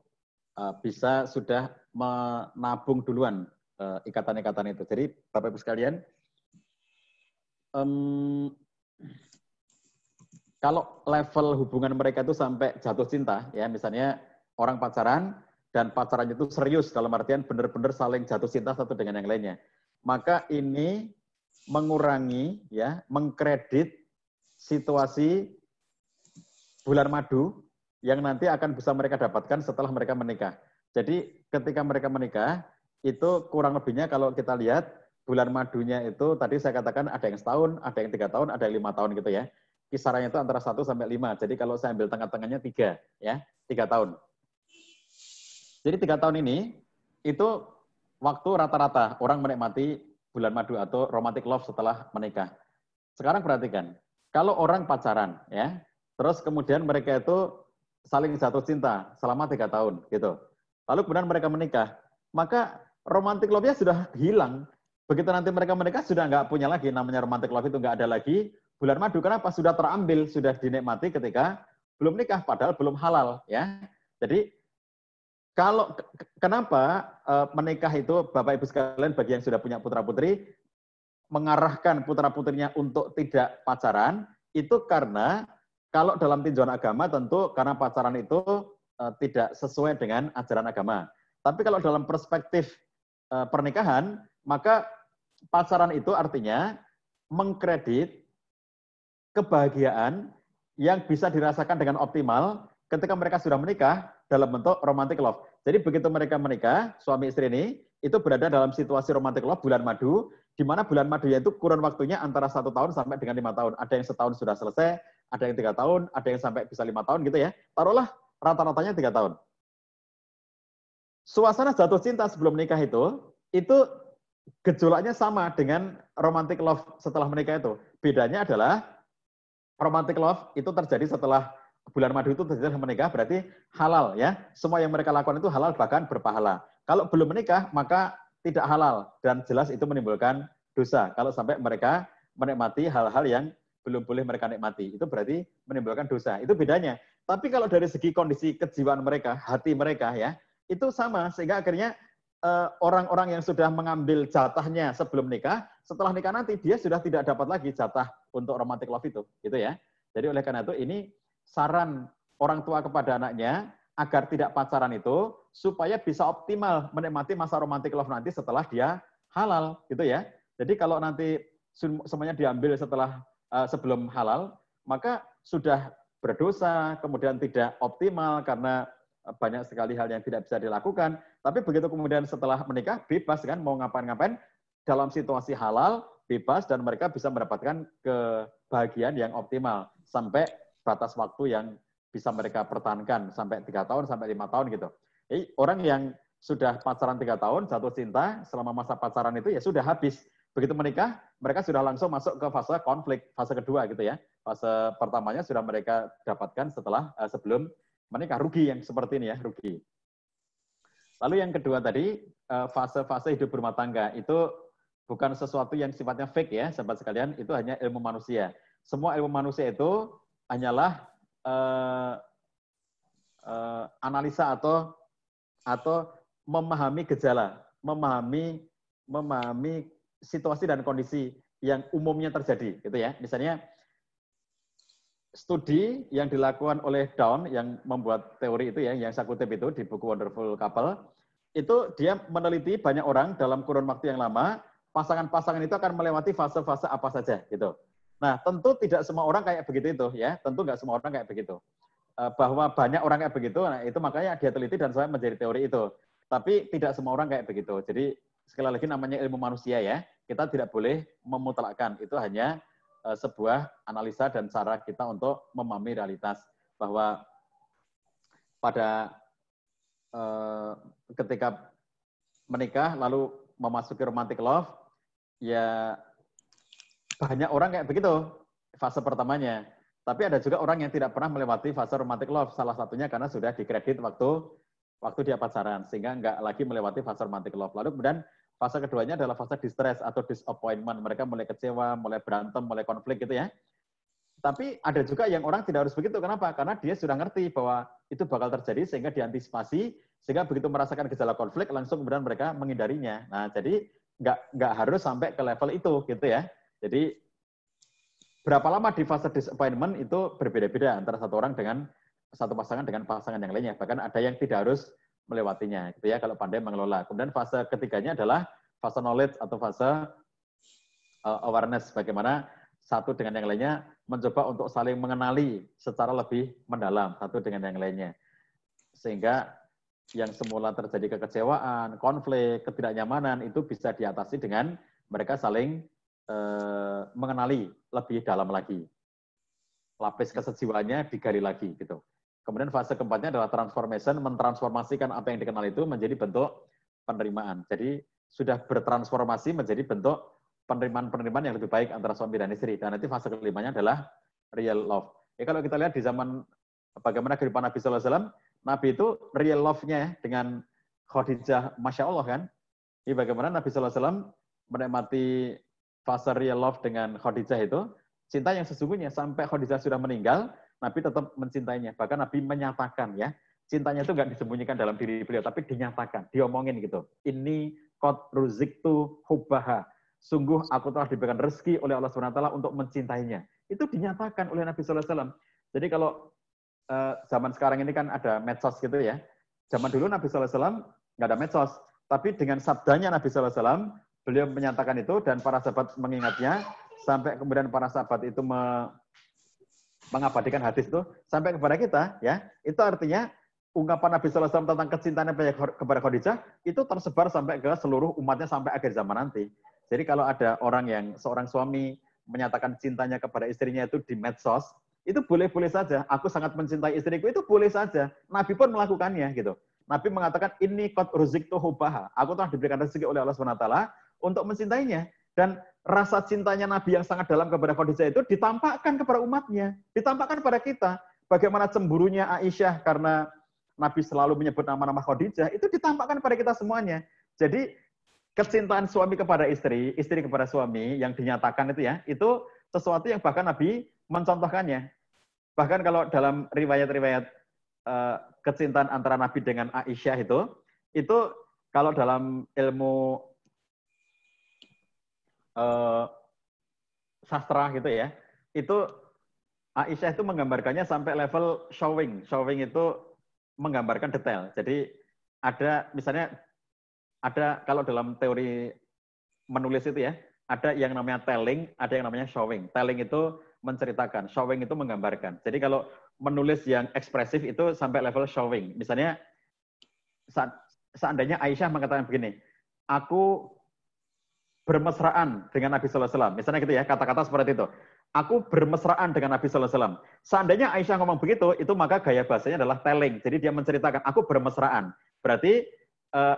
bisa sudah menabung duluan ikatan-ikatan itu. Jadi Bapak Ibu sekalian, kalau level hubungan mereka itu sampai jatuh cinta, ya misalnya orang pacaran dan pacarannya itu serius dalam artian benar-benar saling jatuh cinta satu dengan yang lainnya, maka ini mengurangi, ya, mengkredit situasi bulan madu yang nanti akan bisa mereka dapatkan setelah mereka menikah. Jadi ketika mereka menikah, itu kurang lebihnya kalau kita lihat bulan madunya itu tadi saya katakan ada yang setahun, ada yang 3 tahun, ada yang 5 tahun gitu ya. Kisarannya itu antara 1 sampai 5. Jadi kalau saya ambil tengah-tengahnya 3, ya, 3 tahun. Jadi 3 tahun ini itu waktu rata-rata orang menikmati bulan madu atau romantic love setelah menikah. Sekarang perhatikan, kalau orang pacaran, ya, terus kemudian mereka itu saling jatuh cinta selama 3 tahun, gitu. Lalu kemudian mereka menikah, maka romantic love-nya sudah hilang. Begitu nanti mereka menikah sudah nggak punya lagi namanya romantic love, itu nggak ada lagi bulan madu. Kenapa? Sudah terambil, sudah dinikmati ketika belum nikah, padahal belum halal, ya. Jadi kalau kenapa menikah itu Bapak Ibu sekalian bagi yang sudah punya putra putri mengarahkan putra putrinya untuk tidak pacaran itu karena kalau dalam tinjauan agama tentu karena pacaran itu tidak sesuai dengan ajaran agama. Tapi kalau dalam perspektif pernikahan, maka pacaran itu artinya mengkredit kebahagiaan yang bisa dirasakan dengan optimal ketika mereka sudah menikah dalam bentuk romantic love. Jadi begitu mereka menikah, suami istri ini, itu berada dalam situasi romantic love bulan madu, di mana bulan madunya itu kurun waktunya antara 1 tahun sampai dengan 5 tahun. Ada yang setahun sudah selesai, ada yang 3 tahun, ada yang sampai bisa 5 tahun gitu ya. Taruhlah rata-ratanya 3 tahun. Suasana jatuh cinta sebelum nikah itu gejolaknya sama dengan romantic love setelah menikah itu. Bedanya adalah romantic love itu terjadi setelah bulan madu itu terjadi setelah menikah, berarti halal ya. Semua yang mereka lakukan itu halal bahkan berpahala. Kalau belum menikah maka tidak halal dan jelas itu menimbulkan dosa. Kalau sampai mereka menikmati hal-hal yang belum boleh mereka nikmati, itu berarti menimbulkan dosa. Itu bedanya. Tapi kalau dari segi kondisi kejiwaan mereka, hati mereka ya, itu sama sehingga akhirnya orang-orang yang sudah mengambil jatahnya sebelum nikah, setelah nikah nanti dia sudah tidak dapat lagi jatah untuk romantic love itu, gitu ya. Jadi oleh karena itu ini saran orang tua kepada anaknya agar tidak pacaran itu supaya bisa optimal menikmati masa romantic love nanti setelah dia halal, gitu ya. Jadi kalau nanti semuanya diambil setelah sebelum halal, maka sudah berdosa, kemudian tidak optimal karena banyak sekali hal yang tidak bisa dilakukan. Tapi begitu kemudian setelah menikah, bebas kan, mau ngapain-ngapain, dalam situasi halal, bebas, dan mereka bisa mendapatkan kebahagiaan yang optimal sampai batas waktu yang bisa mereka pertahankan sampai 3 tahun sampai 5 tahun gitu. Jadi orang yang sudah pacaran 3 tahun, jatuh cinta selama masa pacaran itu ya sudah habis. Begitu menikah, mereka sudah langsung masuk ke fase konflik, fase kedua gitu ya. Fase pertamanya sudah mereka dapatkan setelah sebelum menikah. Rugi yang seperti ini ya, rugi. Lalu yang kedua tadi, fase-fase hidup berumah tangga itu bukan sesuatu yang sifatnya fake ya, sahabat sekalian, itu hanya ilmu manusia. Semua ilmu manusia itu hanyalah analisa atau memahami gejala, memahami situasi dan kondisi yang umumnya terjadi, gitu ya. Misalnya studi yang dilakukan oleh Down yang membuat teori itu ya, yang saya kutip itu di buku Wonderful Couple, itu dia meneliti banyak orang dalam kurun waktu yang lama, pasangan-pasangan itu akan melewati fase-fase apa saja, gitu. Nah, tentu tidak semua orang kayak begitu itu, ya. Tentu nggak semua orang kayak begitu. Bahwa banyak orang kayak begitu, nah itu makanya dia teliti dan saya menjadi teori itu. Tapi tidak semua orang kayak begitu. Jadi sekali lagi namanya ilmu manusia ya. Kita tidak boleh memutlakkan. Itu hanya sebuah analisa dan cara kita untuk memahami realitas bahwa pada ketika menikah lalu memasuki romantic love, ya banyak orang kayak begitu fase pertamanya. Tapi ada juga orang yang tidak pernah melewati fase romantic love. Salah satunya karena sudah dikredit waktu dia pacaran, sehingga nggak lagi melewati fase romantic love. Lalu kemudian fase keduanya adalah fase distress atau disappointment. Mereka mulai kecewa, mulai berantem, mulai konflik gitu ya. Tapi ada juga yang orang tidak harus begitu. Kenapa? Karena dia sudah ngerti bahwa itu bakal terjadi sehingga diantisipasi, sehingga begitu merasakan gejala konflik langsung kemudian mereka menghindarinya. Nah, jadi nggak harus sampai ke level itu gitu ya. Jadi berapa lama di fase disappointment itu berbeda-beda antara satu orang dengan satu pasangan dengan pasangan yang lainnya. Bahkan ada yang tidak harus melewatinya gitu ya kalau pandai mengelola. Kemudian fase ketiganya adalah fase knowledge atau fase awareness, bagaimana satu dengan yang lainnya mencoba untuk saling mengenali secara lebih mendalam satu dengan yang lainnya. Sehingga yang semula terjadi kekecewaan, konflik, ketidaknyamanan itu bisa diatasi dengan mereka saling mengenali lebih dalam lagi. Lapis kesejiwaannya digali lagi gitu. Kemudian fase keempatnya adalah transformation, mentransformasikan apa yang dikenal itu menjadi bentuk penerimaan. Jadi sudah bertransformasi menjadi bentuk penerimaan-penerimaan yang lebih baik antara suami dan istri. Dan nanti fase kelimanya adalah real love. Kalau kita lihat di zaman bagaimana kehidupan Nabi SAW, Nabi itu real love-nya dengan Khadijah, Masya Allah kan. Jadi bagaimana Nabi SAW menikmati fase real love dengan Khadijah itu, cinta yang sesungguhnya sampai Khadijah sudah meninggal, Nabi tetap mencintainya. Bahkan Nabi menyatakan ya, cintanya itu nggak disembunyikan dalam diri beliau, tapi dinyatakan, diomongin gitu. Ini qad ruziktu hubbaha. Sungguh aku telah diberikan rezeki oleh Allah SWT untuk mencintainya. Itu dinyatakan oleh Nabi SAW. Jadi kalau zaman sekarang ini kan ada medsos gitu ya. Zaman dulu Nabi SAW nggak ada medsos. Tapi dengan sabdanya Nabi SAW, beliau menyatakan itu dan para sahabat mengingatnya, sampai kemudian para sahabat itu mengabadikan hadis itu sampai kepada kita, ya. Itu artinya ungkapan Nabi SAW tentang kecintaannya kepada Khadijah itu tersebar sampai ke seluruh umatnya sampai akhir zaman nanti. Jadi kalau ada orang yang seorang suami menyatakan cintanya kepada istrinya itu di medsos, itu boleh-boleh saja. Aku sangat mencintai istriku, itu boleh saja. Nabi pun melakukannya gitu. Nabi mengatakan ini qad ruziktu hubbaha. Aku telah diberikan rezeki oleh Allah SWT untuk mencintainya. Dan rasa cintanya Nabi yang sangat dalam kepada Khadijah itu ditampakkan kepada umatnya, ditampakkan pada kita. Bagaimana cemburunya Aisyah karena Nabi selalu menyebut nama-nama Khadijah, itu ditampakkan pada kita semuanya. Jadi kecintaan suami kepada istri, istri kepada suami yang dinyatakan itu ya, itu sesuatu yang bahkan Nabi mencontohkannya. Bahkan kalau dalam riwayat-riwayat kecintaan antara Nabi dengan Aisyah itu kalau dalam ilmu sastra gitu ya, itu Aisyah itu menggambarkannya sampai level showing. Showing itu menggambarkan detail. Jadi ada misalnya ada kalau dalam teori menulis itu ya, ada yang namanya telling, ada yang namanya showing. Telling itu menceritakan. Showing itu menggambarkan. Jadi kalau menulis yang ekspresif itu sampai level showing. Misalnya seandainya Aisyah mengatakan begini, aku bermesraan dengan Nabi Sallallahu Alaihi Wasallam. Misalnya gitu ya, kata-kata seperti itu. Aku bermesraan dengan Nabi Sallallahu Alaihi Wasallam. Seandainya Aisyah ngomong begitu, itu maka gaya bahasanya adalah telling. Jadi dia menceritakan, aku bermesraan. Berarti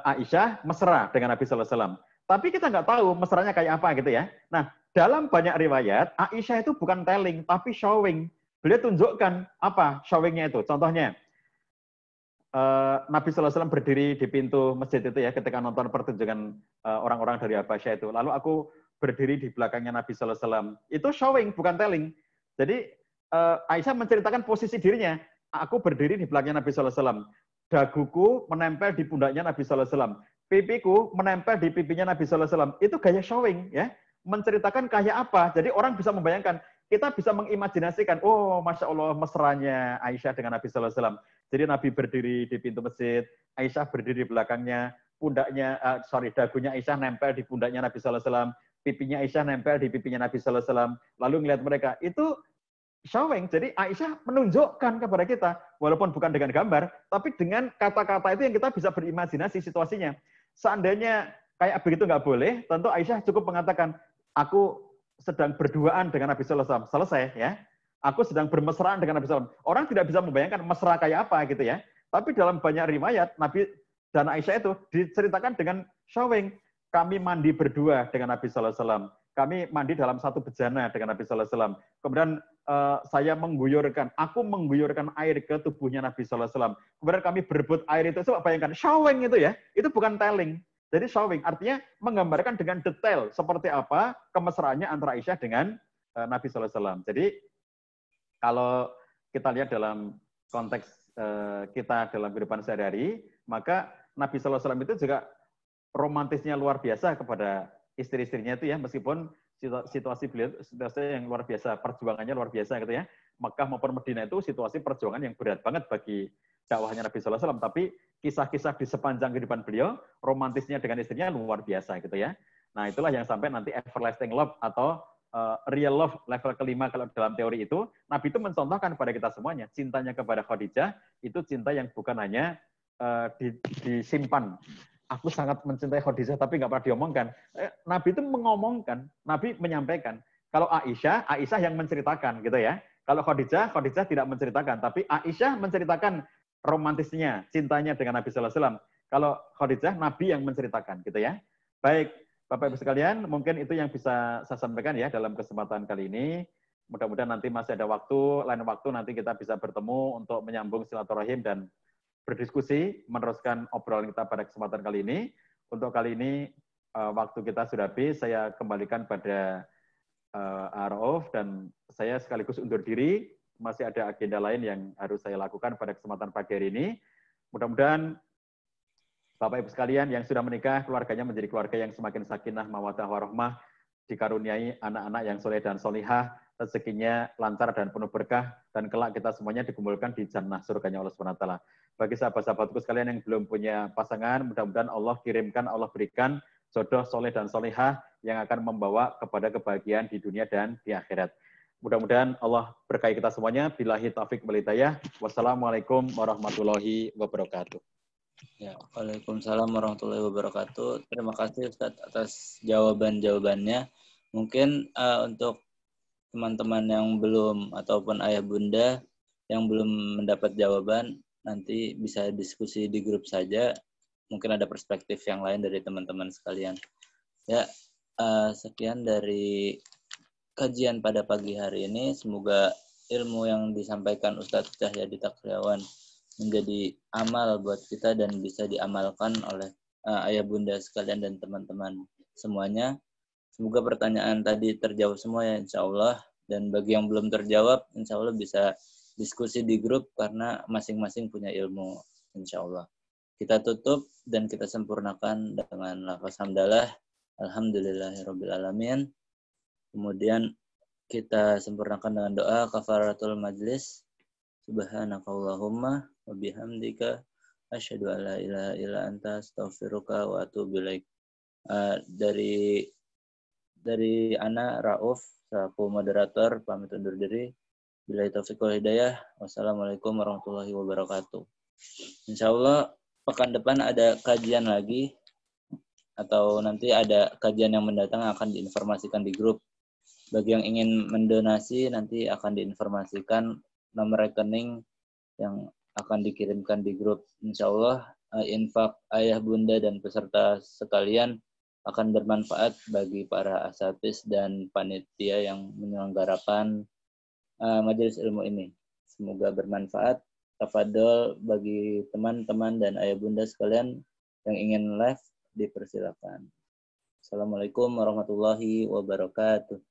Aisyah mesra dengan Nabi Sallallahu Alaihi Wasallam. Tapi kita nggak tahu mesranya kayak apa gitu ya. Nah, dalam banyak riwayat, Aisyah itu bukan telling, tapi showing. Beliau tunjukkan apa showingnya itu. Contohnya, Nabi Sallallahu Alaihi Wasallam berdiri di pintu masjid itu ya, ketika nonton pertunjukan orang-orang dari Habasyah itu. Lalu aku berdiri di belakangnya Nabi Sallallahu Alaihi Wasallam. Itu showing, bukan telling. Jadi Aisyah menceritakan posisi dirinya. Aku berdiri di belakangnya Nabi Sallallahu Alaihi Wasallam. Daguku menempel di pundaknya Nabi Sallallahu Alaihi Wasallam. Pipiku menempel di pipinya Nabi Sallallahu Alaihi Wasallam. Itu gaya showing, ya. Menceritakan kayak apa. Jadi orang bisa membayangkan, kita bisa mengimajinasikan, oh Masya Allah mesranya Aisyah dengan Nabi Sallallahu Alaihi Wasallam. Jadi Nabi berdiri di pintu masjid, Aisyah berdiri di belakangnya, dagunya Aisyah nempel di pundaknya Nabi Sallallahu Alaihi Wasallam, pipinya Aisyah nempel di pipinya Nabi Sallallahu Alaihi Wasallam. Lalu ngelihat mereka, itu showing. Jadi Aisyah menunjukkan kepada kita, walaupun bukan dengan gambar, tapi dengan kata-kata itu yang kita bisa berimajinasi situasinya. Seandainya kayak begitu nggak boleh, tentu Aisyah cukup mengatakan, aku sedang berduaan dengan Nabi Sallallahu Alaihi Wasallam. Selesai ya. Aku sedang bermesraan dengan Nabi Sallallahu Alaihi Wasallam. Orang tidak bisa membayangkan mesra kayak apa gitu ya. Tapi dalam banyak riwayat, Nabi dan Aisyah itu diceritakan dengan showing. Kami mandi berdua dengan Nabi Sallallahu Alaihi Wasallam. Kami mandi dalam satu bejana dengan Nabi Sallallahu Alaihi Wasallam. Kemudian aku mengguyurkan air ke tubuhnya Nabi Sallallahu Alaihi Wasallam. Kemudian kami berebut air itu. Coba bayangkan, showing itu ya. Itu bukan telling. Jadi showing, artinya menggambarkan dengan detail seperti apa kemesraannya antara Aisyah dengan Nabi Sallallahu Alaihi Wasallam. Jadi kalau kita lihat dalam konteks kita dalam kehidupan sehari-hari, maka Nabi Sallallahu Alaihi Wasallam itu juga romantisnya luar biasa kepada istri-istrinya itu ya, meskipun situasi beliau situasi yang luar biasa, perjuangannya luar biasa gitu ya. Mekah maupun Madinah itu situasi perjuangan yang berat banget bagi dakwahnya Nabi Sallallahu Alaihi Wasallam, tapi kisah-kisah di sepanjang kehidupan beliau, romantisnya dengan istrinya luar biasa gitu ya. Nah, itulah yang sampai nanti everlasting love atau real love level kelima kalau dalam teori itu, Nabi itu mencontohkan kepada kita semuanya, cintanya kepada Khadijah itu cinta yang bukan hanya disimpan. Aku sangat mencintai Khadijah tapi nggak pernah diomongkan. Nabi itu mengomongkan, Nabi menyampaikan. Kalau Aisyah yang menceritakan gitu ya. Kalau Khadijah tidak menceritakan, tapi Aisyah menceritakan romantisnya, cintanya dengan Nabi Sallallahu Alaihi Wasallam. Kalau Khadijah, Nabi yang menceritakan gitu ya. Baik, Bapak Ibu sekalian, mungkin itu yang bisa saya sampaikan ya dalam kesempatan kali ini. Mudah-mudahan nanti masih ada waktu, lain waktu nanti kita bisa bertemu untuk menyambung silaturahim dan berdiskusi, meneruskan obrolan kita pada kesempatan kali ini. Untuk kali ini, waktu kita sudah habis, saya kembalikan pada Rauf dan saya sekaligus undur diri. Masih ada agenda lain yang harus saya lakukan pada kesempatan pagi hari ini. Mudah-mudahan Bapak Ibu sekalian yang sudah menikah, keluarganya menjadi keluarga yang semakin sakinah, mawaddah, warahmah, dikaruniai anak-anak yang soleh dan solihah, rezekinya lancar dan penuh berkah, dan kelak kita semuanya dikumpulkan di jannah surganya Allah SWT. Bagi sahabat-sahabatku sekalian yang belum punya pasangan, mudah-mudahan Allah kirimkan, Allah berikan jodoh soleh dan solihah yang akan membawa kepada kebahagiaan di dunia dan di akhirat. Mudah-mudahan Allah berkahi kita semuanya. Billahi taufik wal hidayah. Wassalamualaikum warahmatullahi wabarakatuh. Ya, Waalaikumsalam warahmatullahi wabarakatuh. Terima kasih Ustaz atas jawaban-jawabannya. Mungkin untuk teman-teman yang belum ataupun ayah bunda yang belum mendapat jawaban, nanti bisa diskusi di grup saja. Mungkin ada perspektif yang lain dari teman-teman sekalian. Ya, sekian dari kajian pada pagi hari ini. Semoga ilmu yang disampaikan Ustadz Cahyadi Takriawan menjadi amal buat kita dan bisa diamalkan oleh ayah bunda sekalian dan teman-teman semuanya. Semoga pertanyaan tadi terjawab semua ya insya Allah. Dan bagi yang belum terjawab, insya Allah bisa diskusi di grup karena masing-masing punya ilmu insya Allah. Kita tutup dan kita sempurnakan dengan lafaz hamdalah. Alhamdulillahirabbil alamin. Kemudian kita sempurnakan dengan doa kafaratul majlis. Subhanakallahumma wa bihamdika asyhadu an la ilaha illa anta astaghfiruka wa atubu ilaik. Dari Ana Rauf selaku moderator pamit undur diri. Billahi taufiq wal hidayah. Wassalamualaikum warahmatullahi wabarakatuh. Insyaallah pekan depan ada kajian lagi atau nanti ada kajian yang mendatang akan diinformasikan di grup. Bagi yang ingin mendonasi nanti akan diinformasikan nomor rekening yang akan dikirimkan di grup. Insyaallah infak ayah bunda dan peserta sekalian akan bermanfaat bagi para asatidz dan panitia yang menyelenggarakan majelis ilmu ini. Semoga bermanfaat. Tafadhol bagi teman-teman dan ayah bunda sekalian yang ingin live dipersilakan. Assalamualaikum warahmatullahi wabarakatuh.